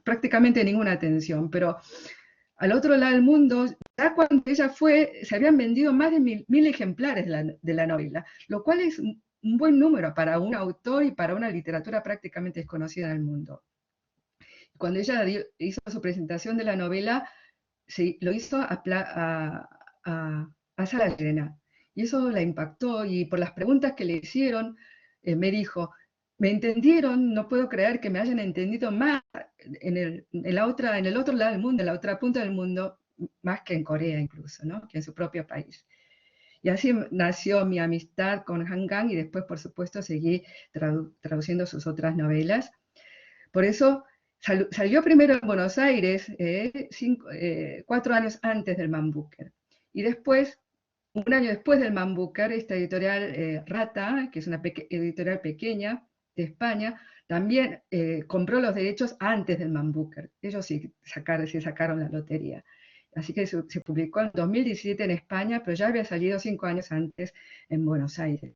prácticamente ninguna atención, pero al otro lado del mundo, ya cuando ella fue, se habían vendido más de 1000 ejemplares de la novela, lo cual es un buen número para un autor y para una literatura prácticamente desconocida en el mundo. Cuando ella hizo su presentación de la novela, lo hizo a sala llena. Y eso la impactó y por las preguntas que le hicieron, me dijo, me entendieron, no puedo creer que me hayan entendido más en el otro lado del mundo, en la otra punta del mundo, más que en Corea incluso, ¿no? Que en su propio país. Y así nació mi amistad con Hangang y después, por supuesto, seguí traduciendo sus otras novelas. Por eso salió primero en Buenos Aires, 4 años antes del Man Booker. Y después, un año después del Man Booker, esta editorial Rata, que es una editorial pequeña de España, también compró los derechos antes del Man Booker. Ellos sí sacaron la lotería. Así que se publicó en 2017 en España, pero ya había salido 5 años antes en Buenos Aires.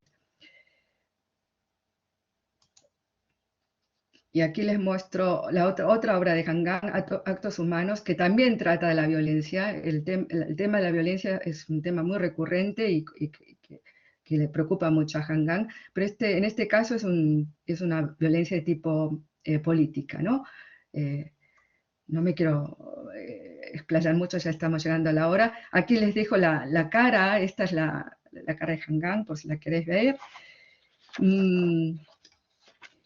Y aquí les muestro la otra obra de Hangang, Actos Humanos, que también trata de la violencia. El tema de la violencia es un tema muy recurrente y que le preocupa mucho a Hangang, pero en este caso es una violencia de tipo política, ¿no? No me quiero explayar mucho, ya estamos llegando a la hora. Aquí les dejo la cara, esta es la cara de Hangang, por si la queréis ver.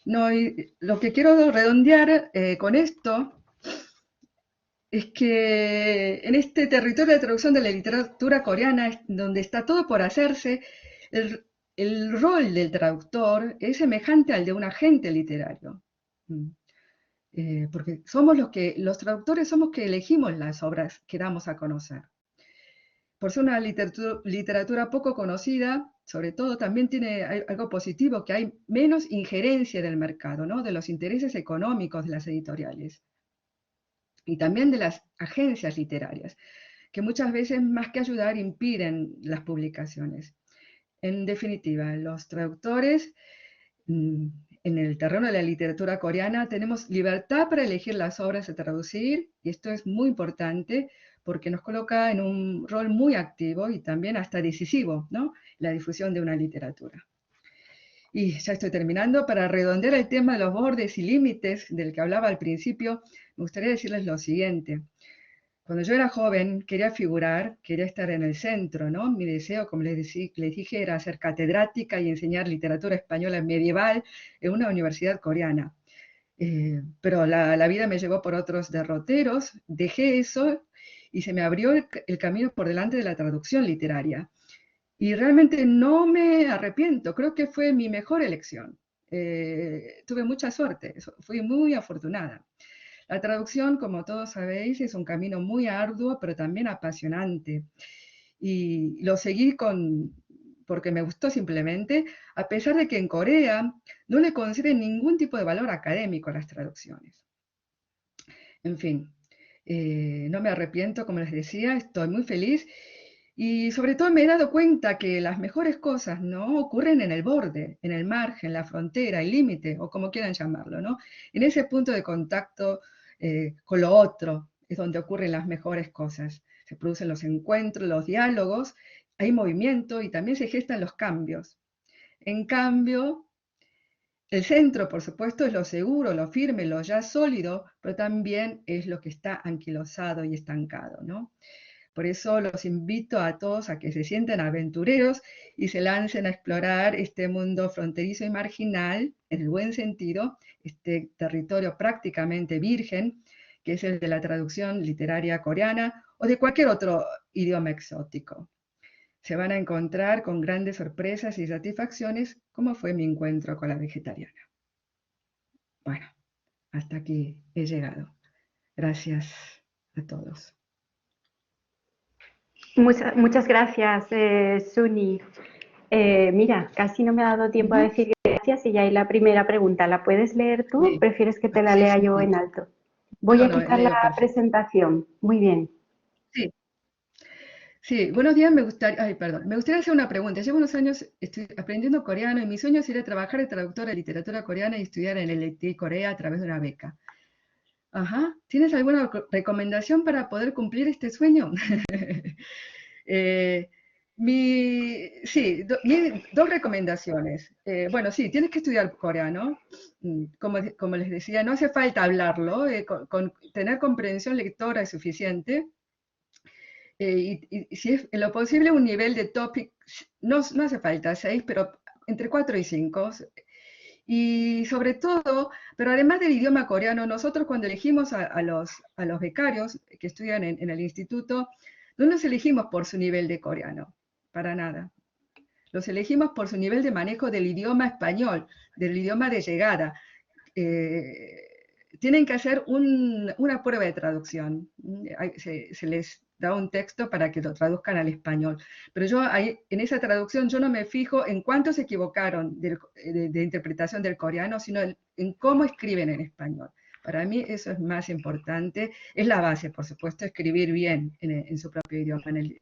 No, y lo que quiero redondear con esto es que en este territorio de traducción de la literatura coreana, donde está todo por hacerse, el rol del traductor es semejante al de un agente literario. Porque los traductores somos que elegimos las obras que damos a conocer. Por ser una literatura poco conocida, sobre todo también tiene algo positivo, que hay menos injerencia del mercado, ¿no? De los intereses económicos de las editoriales y también de las agencias literarias, que muchas veces más que ayudar impiden las publicaciones. En definitiva, los traductores en el terreno de la literatura coreana tenemos libertad para elegir las obras a traducir y esto es muy importante porque nos coloca en un rol muy activo y también hasta decisivo, ¿no? La difusión de una literatura. Y ya estoy terminando. Para redondear el tema de los bordes y límites del que hablaba al principio, me gustaría decirles lo siguiente. Cuando yo era joven quería figurar, quería estar en el centro, ¿no? Mi deseo, como les dije, era ser catedrática y enseñar literatura española medieval en una universidad coreana. Pero la vida me llevó por otros derroteros, dejé eso y se me abrió el camino por delante de la traducción literaria. Y realmente no me arrepiento, creo que fue mi mejor elección. Tuve mucha suerte, fui muy afortunada. La traducción, como todos sabéis, es un camino muy arduo, pero también apasionante. Y lo seguí porque me gustó simplemente, a pesar de que en Corea no le conceden ningún tipo de valor académico a las traducciones. En fin, no me arrepiento, como les decía, estoy muy feliz y sobre todo me he dado cuenta que las mejores cosas no ocurren en el borde, en el margen, la frontera, el límite, o como quieran llamarlo, ¿no? En ese punto de contacto con lo otro es donde ocurren las mejores cosas. Se producen los encuentros, los diálogos, hay movimiento y también se gestan los cambios. En cambio, el centro, por supuesto, es lo seguro, lo firme, lo ya sólido, pero también es lo que está anquilosado y estancado, ¿no? Por eso los invito a todos a que se sientan aventureros y se lancen a explorar este mundo fronterizo y marginal, en el buen sentido, este territorio prácticamente virgen, que es el de la traducción literaria coreana o de cualquier otro idioma exótico. Se van a encontrar con grandes sorpresas y satisfacciones, como fue mi encuentro con la vegetariana. Bueno, hasta aquí he llegado. Gracias a todos. Muchas gracias, Suni. Mira, casi no me ha dado tiempo a decir gracias y ya hay la primera pregunta. ¿La puedes leer tú? Sí, ¿Prefieres que te la sí, lea sí, yo sí. en alto? Voy No, a no, quitar la leo perfecto. presentación. Muy bien. Sí, sí, buenos días, me gustaría hacer una pregunta. Llevo unos años aprendiendo coreano y mi sueño es ir a trabajar de traductora de literatura coreana y estudiar en el ITI Corea a través de una beca. Ajá, ¿tienes alguna recomendación para poder cumplir este sueño? Eh, sí, dos recomendaciones. Bueno, sí, tienes que estudiar coreano. Como les decía, no hace falta hablarlo, con tener comprensión lectora es suficiente. Y si es en lo posible un nivel de topic, no hace falta 6, pero entre 4 y 5. Y sobre todo, pero además del idioma coreano, nosotros cuando elegimos a los becarios que estudian en el instituto, no los elegimos por su nivel de coreano, para nada. Los elegimos por su nivel de manejo del idioma español, del idioma de llegada. Eh, Tienen que hacer una prueba de traducción. Se les da un texto para que lo traduzcan al español. Pero yo en esa traducción yo no me fijo en cuántos se equivocaron de interpretación del coreano, sino en cómo escriben en español. Para mí eso es más importante. Es la base, por supuesto, escribir bien en su propio idioma, en el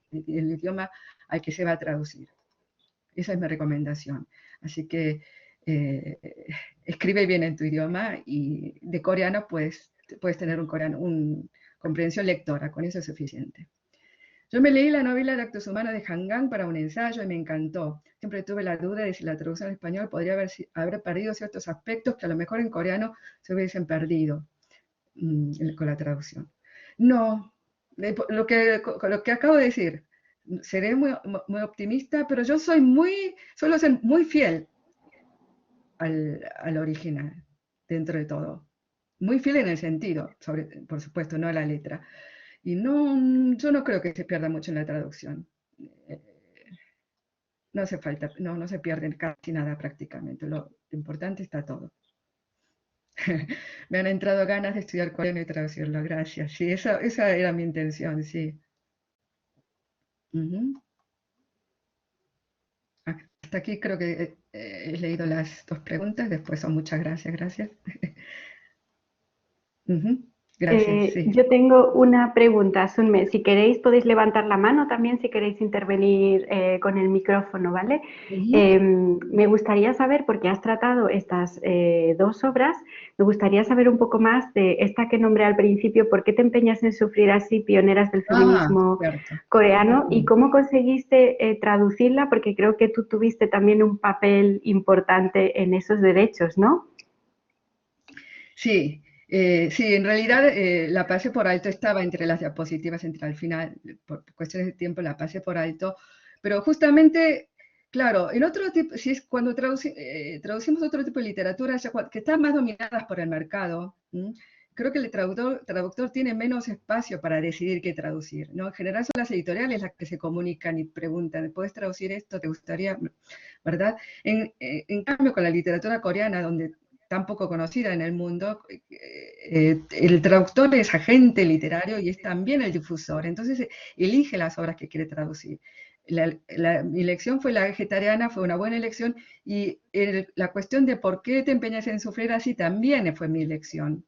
idioma al que se va a traducir. Esa es mi recomendación. Así que eh, escribe bien en tu idioma y de coreano pues, puedes tener una comprensión lectora, con eso es suficiente. Yo me leí la novela de Actos Humanos de Han Gang para un ensayo y me encantó. Siempre tuve la duda de si la traducción al español podría haber perdido ciertos aspectos que a lo mejor en coreano se hubiesen perdido con la traducción. No, lo que acabo de decir, seré muy optimista, pero yo suelo ser muy fiel al original, dentro de todo. Muy fiel en el sentido, por supuesto, no a la letra. Y no, yo no creo que se pierda mucho en la traducción. Eh, no hace falta, no se pierde casi nada prácticamente. Lo importante está todo. Me han entrado ganas de estudiar coreano y traducirlo, gracias. Sí, esa era mi intención, sí. Ujú. Hasta aquí creo que he leído las dos preguntas, después son muchas gracias, gracias. Ujú. Gracias, sí. Yo tengo una pregunta, Sunme. Si queréis, podéis levantar la mano también si queréis intervenir con el micrófono, ¿vale? Ujú. Me gustaría saber, porque has tratado estas dos obras, me gustaría saber un poco más de esta que nombré al principio, ¿por qué te empeñas en sufrir así, pioneras del Ah, feminismo cierto. coreano? ¿Y Mm. cómo conseguiste traducirla? Porque creo que tú tuviste también un papel importante en esos derechos, ¿no? Sí, Sí, en realidad la pasé por alto, estaba entre las diapositivas, entre al final, por cuestiones de tiempo la pasé por alto, pero justamente, claro, en otro tipo, si es cuando traducimos otro tipo de literatura, que está más dominadas por el mercado, ¿m? Creo que el traductor tiene menos espacio para decidir qué traducir, ¿no? En general son las editoriales las que se comunican y preguntan, ¿puedes traducir esto? ¿Te gustaría? ¿Verdad? En cambio, con la literatura coreana, donde tan poco conocida en el mundo, el traductor es agente literario y es también el difusor, entonces elige las obras que quiere traducir. Mi elección fue la vegetariana, fue una buena elección, y la cuestión de por qué te empeñas en sufrir así también fue mi elección.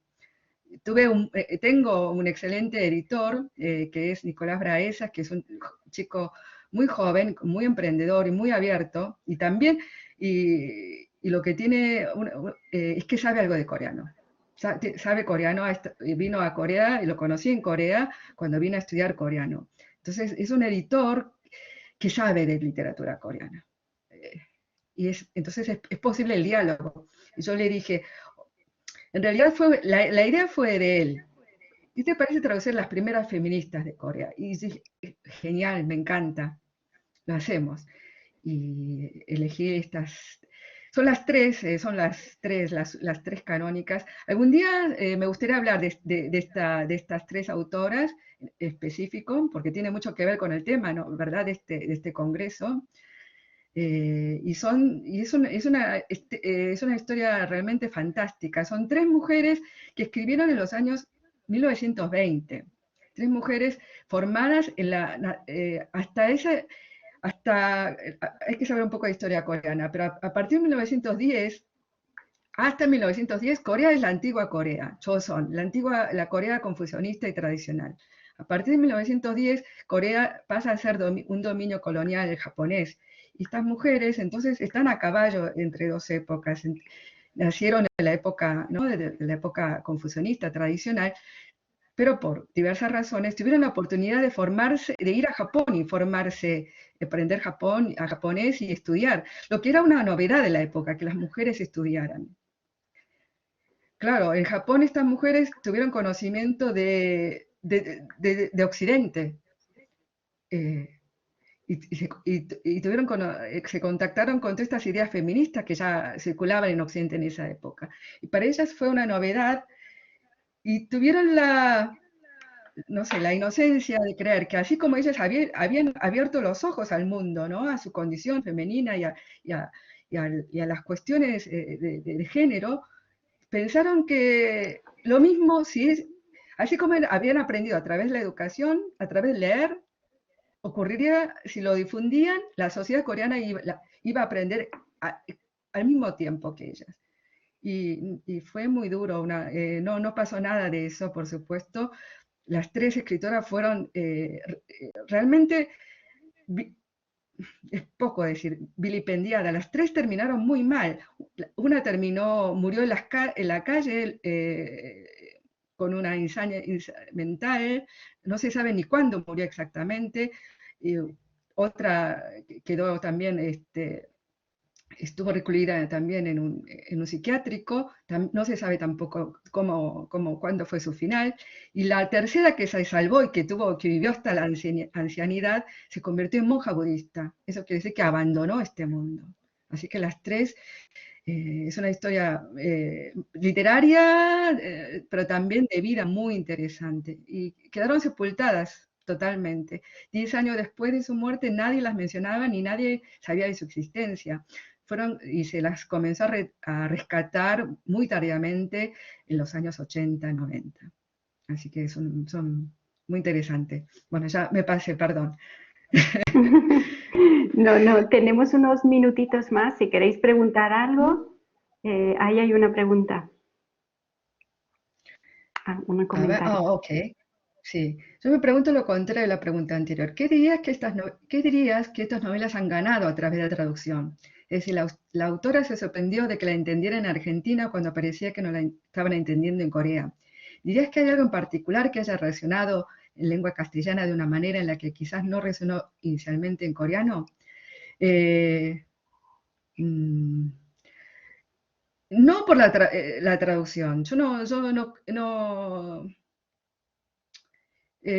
Tengo un excelente editor, que es Nicolás Braesas, que es un chico muy joven, muy emprendedor y muy abierto, y también, y lo que tiene es que sabe algo de coreano. Sabe coreano, vino a Corea, y lo conocí en Corea cuando vino a estudiar coreano. Entonces, es un editor que sabe de literatura coreana. Eh, entonces es posible el diálogo. Y yo le dije, en realidad la idea fue de él. ¿Qué te parece traducir las primeras feministas de Corea? Y dije, genial, me encanta, lo hacemos. Y elegí estas, las tres canónicas. Algún día me gustaría hablar de estas tres autoras específico, porque tiene mucho que ver con el tema, ¿no? ¿Verdad? De este congreso. Es una historia realmente fantástica. Son tres mujeres que escribieron en los años 1920. Tres mujeres formadas hay que saber un poco de historia coreana, pero a partir de 1910, hasta 1910, Corea es la antigua Corea, Choson, la Corea confucionista y tradicional. A partir de 1910, Corea pasa a ser un dominio colonial japonés. Y estas mujeres entonces están a caballo entre dos épocas. Nacieron en la época, ¿no? de la época confucionista tradicional, pero por diversas razones tuvieron la oportunidad de formarse, de ir a Japón y formarse, aprender japonés y estudiar, lo que era una novedad de la época, que las mujeres estudiaran. Claro, en Japón estas mujeres tuvieron conocimiento de Occidente, eh, se contactaron con todas estas ideas feministas que ya circulaban en Occidente en esa época. Y para ellas fue una novedad, y tuvieron no sé, la inocencia de creer que así como ellas habían abierto los ojos al mundo, ¿no? A su condición femenina y a las cuestiones de género, pensaron que lo mismo, así como habían aprendido a través de la educación, a través de leer, ocurriría si lo difundían, la sociedad coreana iba a aprender al mismo tiempo que ellas. Y fue muy duro, no pasó nada de eso, por supuesto. Las tres escritoras fueron realmente, es poco decir, vilipendiadas. Las tres terminaron muy mal. Una murió en la calle con una insania mental, no se sabe ni cuándo murió exactamente. Y otra quedó también, estuvo recluida también en un psiquiátrico, no se sabe tampoco cuándo fue su final. Y la tercera, que se salvó y que vivió hasta la ancianidad, se convirtió en monja budista. Eso quiere decir que abandonó este mundo. Así que las tres, es una historia literaria, pero también de vida muy interesante. Y quedaron sepultadas totalmente. 10 años después de su muerte nadie las mencionaba ni nadie sabía de su existencia. Y se las comenzó a rescatar muy tardíamente en los años 80, 90. Así que son muy interesantes. Bueno, ya me pasé, perdón. No, no, tenemos unos minutitos más. Si queréis preguntar algo, ahí hay una pregunta, un A ver, comentario. ok. Sí, yo me pregunto lo contrario de la pregunta anterior. ¿Qué dirías que estas novelas han ganado a través de la traducción? Es decir, la autora se sorprendió de que la entendiera en Argentina cuando parecía que no la estaban entendiendo en Corea. ¿Dirías que hay algo en particular que haya reaccionado en lengua castellana de una manera en la que quizás no resonó inicialmente en coreano? Eh, mm, no por la traducción.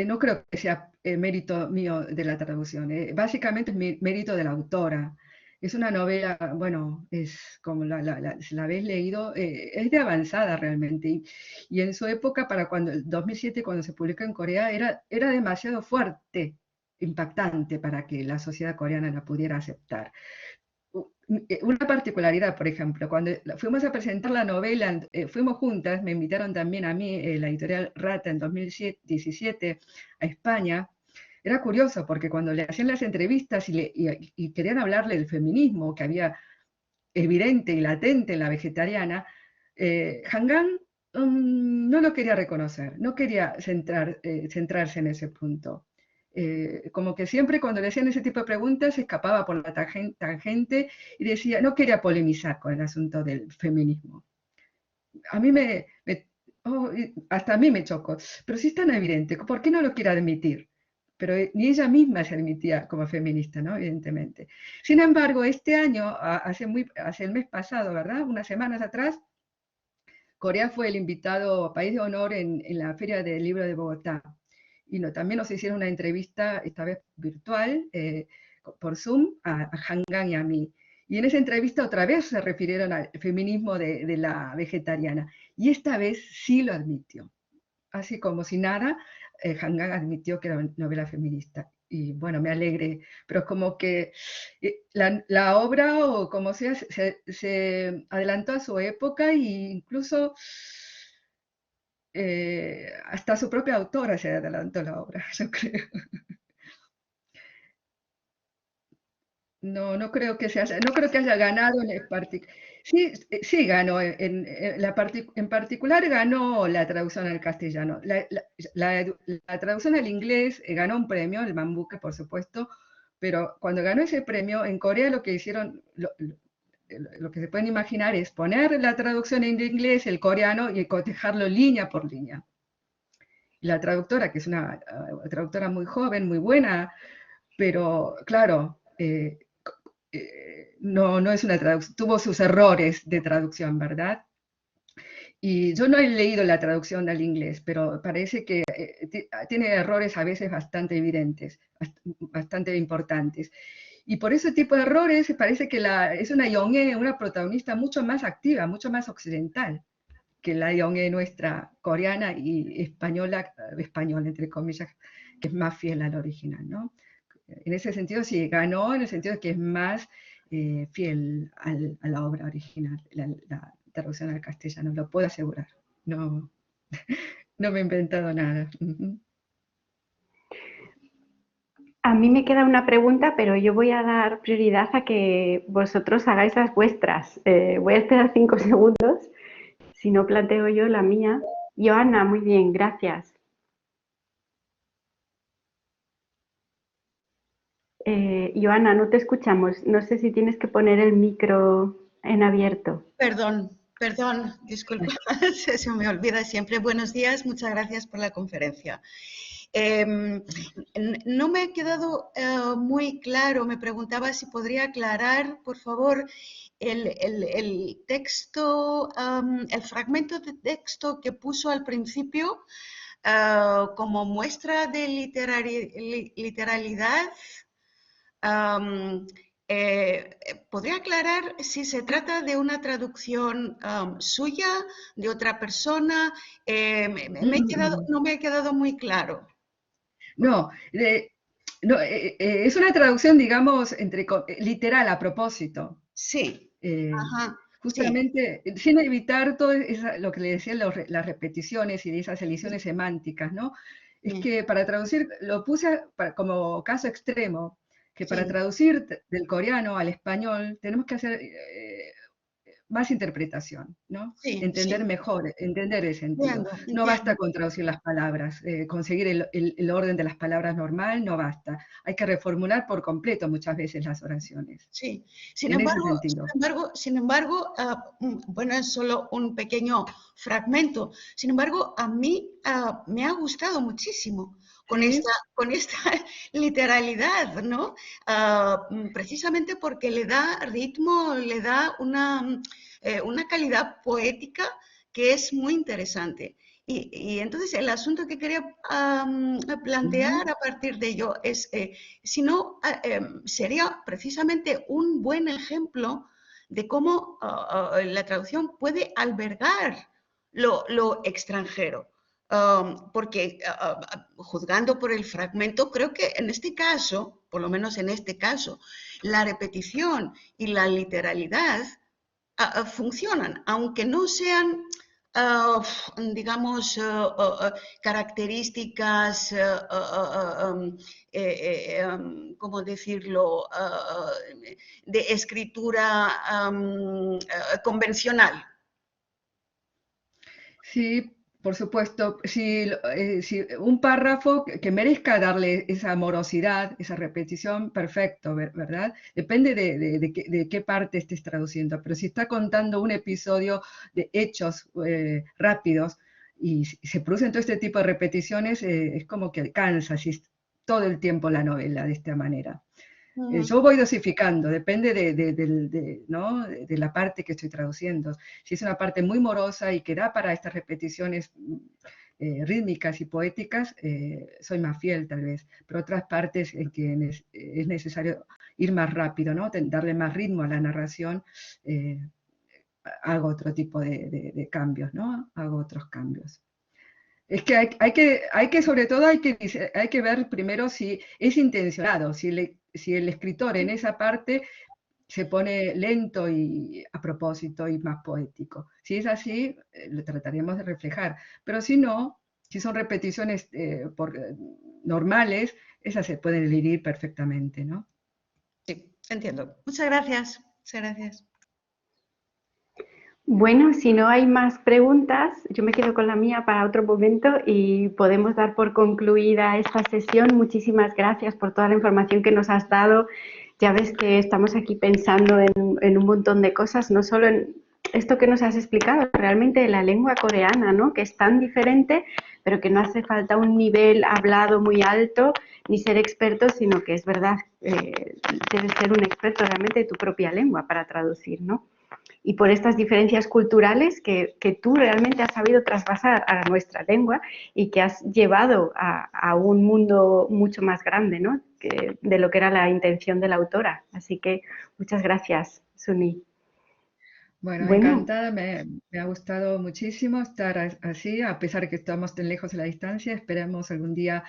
No creo que sea mérito mío de la traducción. Básicamente es mérito de la autora. Es una novela, bueno, es como si la habéis leído, es de avanzada realmente. Y en su época, para cuando el 2007, cuando se publicó en Corea, era demasiado fuerte, impactante para que la sociedad coreana la pudiera aceptar. Una particularidad, por ejemplo, cuando fuimos a presentar la novela, fuimos juntas, me invitaron también a mí, la editorial Rata, en 2017 a España. Era curioso porque cuando le hacían las entrevistas y querían hablarle del feminismo que había evidente y latente en la vegetariana, Hangan no lo quería reconocer, no quería centrarse en ese punto. Como que siempre cuando le hacían ese tipo de preguntas se escapaba por la tangente y decía, no quería polemizar con el asunto del feminismo. A mí hasta a mí me chocó, pero si es tan evidente, ¿por qué no lo quiere admitir? Pero ni ella misma se admitía como feminista, ¿no? Evidentemente. Sin embargo, este año, hace el mes pasado, ¿verdad? Unas semanas atrás, Corea fue el invitado país de honor en la Feria del Libro de Bogotá. Y también nos hicieron una entrevista, esta vez virtual, por Zoom, a Hangan y a mí. Y en esa entrevista otra vez se refirieron al feminismo de la vegetariana. Y esta vez sí lo admitió. Así como si nada, Hangan admitió que era novela feminista. Y bueno, me alegre, pero es como que la obra, o como sea, se adelantó a su época e incluso hasta su propia autora se adelantó a la obra, yo creo. No creo que no creo que haya ganado en el Sí, sí ganó. En particular ganó la traducción al castellano. La traducción al inglés ganó un premio, el Mambuque, por supuesto, pero cuando ganó ese premio, en Corea lo que hicieron, lo que se pueden imaginar es poner la traducción en inglés, el coreano, y cotejarlo línea por línea. Y la traductora, que es una traductora muy joven, muy buena, pero claro, no es una traducción, tuvo sus errores de traducción, ¿verdad? Y yo no he leído la traducción al inglés, pero parece que tiene errores a veces bastante evidentes, bastante importantes. Y por ese tipo de errores parece que es una Young-e, una protagonista mucho más activa, mucho más occidental que la Young-e nuestra coreana y española, entre comillas, que es más fiel al original, ¿no? En ese sentido sí, ganó en el sentido de que es más fiel a la obra original, la traducción al castellano, lo puedo asegurar. No, no me he inventado nada. A mí me queda una pregunta, pero yo voy a dar prioridad a que vosotros hagáis las vuestras. Voy a esperar 5 segundos, si no planteo yo la mía. Joana, muy bien, gracias. Joana, no te escuchamos. No sé si tienes que poner el micro en abierto. Perdón, disculpa, se me olvida siempre. Buenos días, muchas gracias por la conferencia. No me ha quedado muy claro, me preguntaba si podría aclarar, por favor, el texto, el fragmento de texto que puso al principio como muestra de literalidad. ¿Podría aclarar si se trata de una traducción suya, de otra persona? No me ha quedado muy claro. No, es una traducción, digamos, literal a propósito. Sí. Ajá. Justamente, sí, sin evitar todo lo que le decían las repeticiones y esas elisiones semánticas, ¿no? Es que para traducir, lo puse como caso extremo, que para traducir del coreano al español tenemos que hacer más interpretación, ¿no? Entender mejor, entender el sentido. No basta con traducir las palabras, conseguir el orden de las palabras normal, no basta. Hay que reformular por completo muchas veces las oraciones. Sí, sin embargo, bueno, es solo un pequeño fragmento. Sin embargo, a mí me ha gustado muchísimo con esta literalidad, ¿no? Precisamente porque le da ritmo, le da una una calidad poética que es muy interesante. Y entonces el asunto que quería plantear a partir de ello es, si no, sería precisamente un buen ejemplo de cómo la traducción puede albergar lo extranjero. Porque juzgando por el fragmento, creo que en este caso, por lo menos en este caso, la repetición y la literalidad funcionan, aunque no sean, digamos, características, ¿cómo decirlo?, de escritura convencional. Sí, por supuesto. Si un párrafo que merezca darle esa amorosidad, esa repetición, perfecto, ¿verdad? Depende de qué parte estés traduciendo. Pero si está contando un episodio de hechos rápidos y se producen todo este tipo de repeticiones, es como que cansa si es todo el tiempo la novela de esta manera. Yo voy dosificando, depende ¿no? de la parte que estoy traduciendo. Si es una parte muy morosa y que da para estas repeticiones rítmicas y poéticas, soy más fiel tal vez. Pero otras partes en que es necesario ir más rápido, ¿no? Darle más ritmo a la narración, hago otro tipo de cambios, ¿no? Hago otros cambios. Es que sobre todo hay que ver primero si es intencionado, si el escritor en esa parte se pone lento y a propósito y más poético. Si es así, lo trataremos de reflejar. Pero si no, si son repeticiones normales, esas se pueden elegir perfectamente, ¿no? Sí, entiendo. Muchas gracias. Muchas gracias. Bueno, si no hay más preguntas, yo me quedo con la mía para otro momento y podemos dar por concluida esta sesión. Muchísimas gracias por toda la información que nos has dado. Ya ves que estamos aquí pensando en un montón de cosas, no solo en esto que nos has explicado, realmente la lengua coreana, ¿no? Que es tan diferente, pero que no hace falta un nivel hablado muy alto ni ser experto, sino que es verdad, debes ser un experto realmente de tu propia lengua para traducir, ¿no? Y por estas diferencias culturales que tú realmente has sabido traspasar a nuestra lengua y que has llevado a un mundo mucho más grande, ¿no? De lo que era la intención de la autora. Así que muchas gracias, Suni. Bueno, Bueno, encantada, me ha gustado muchísimo estar así, a pesar que estamos tan lejos de la distancia. Esperamos algún día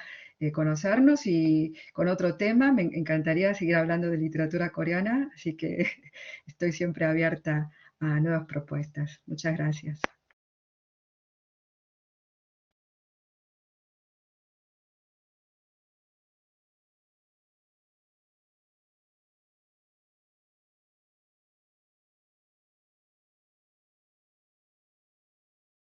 conocernos y con otro tema. Me encantaría seguir hablando de literatura coreana, así que estoy siempre abierta a nuevas propuestas. Muchas gracias.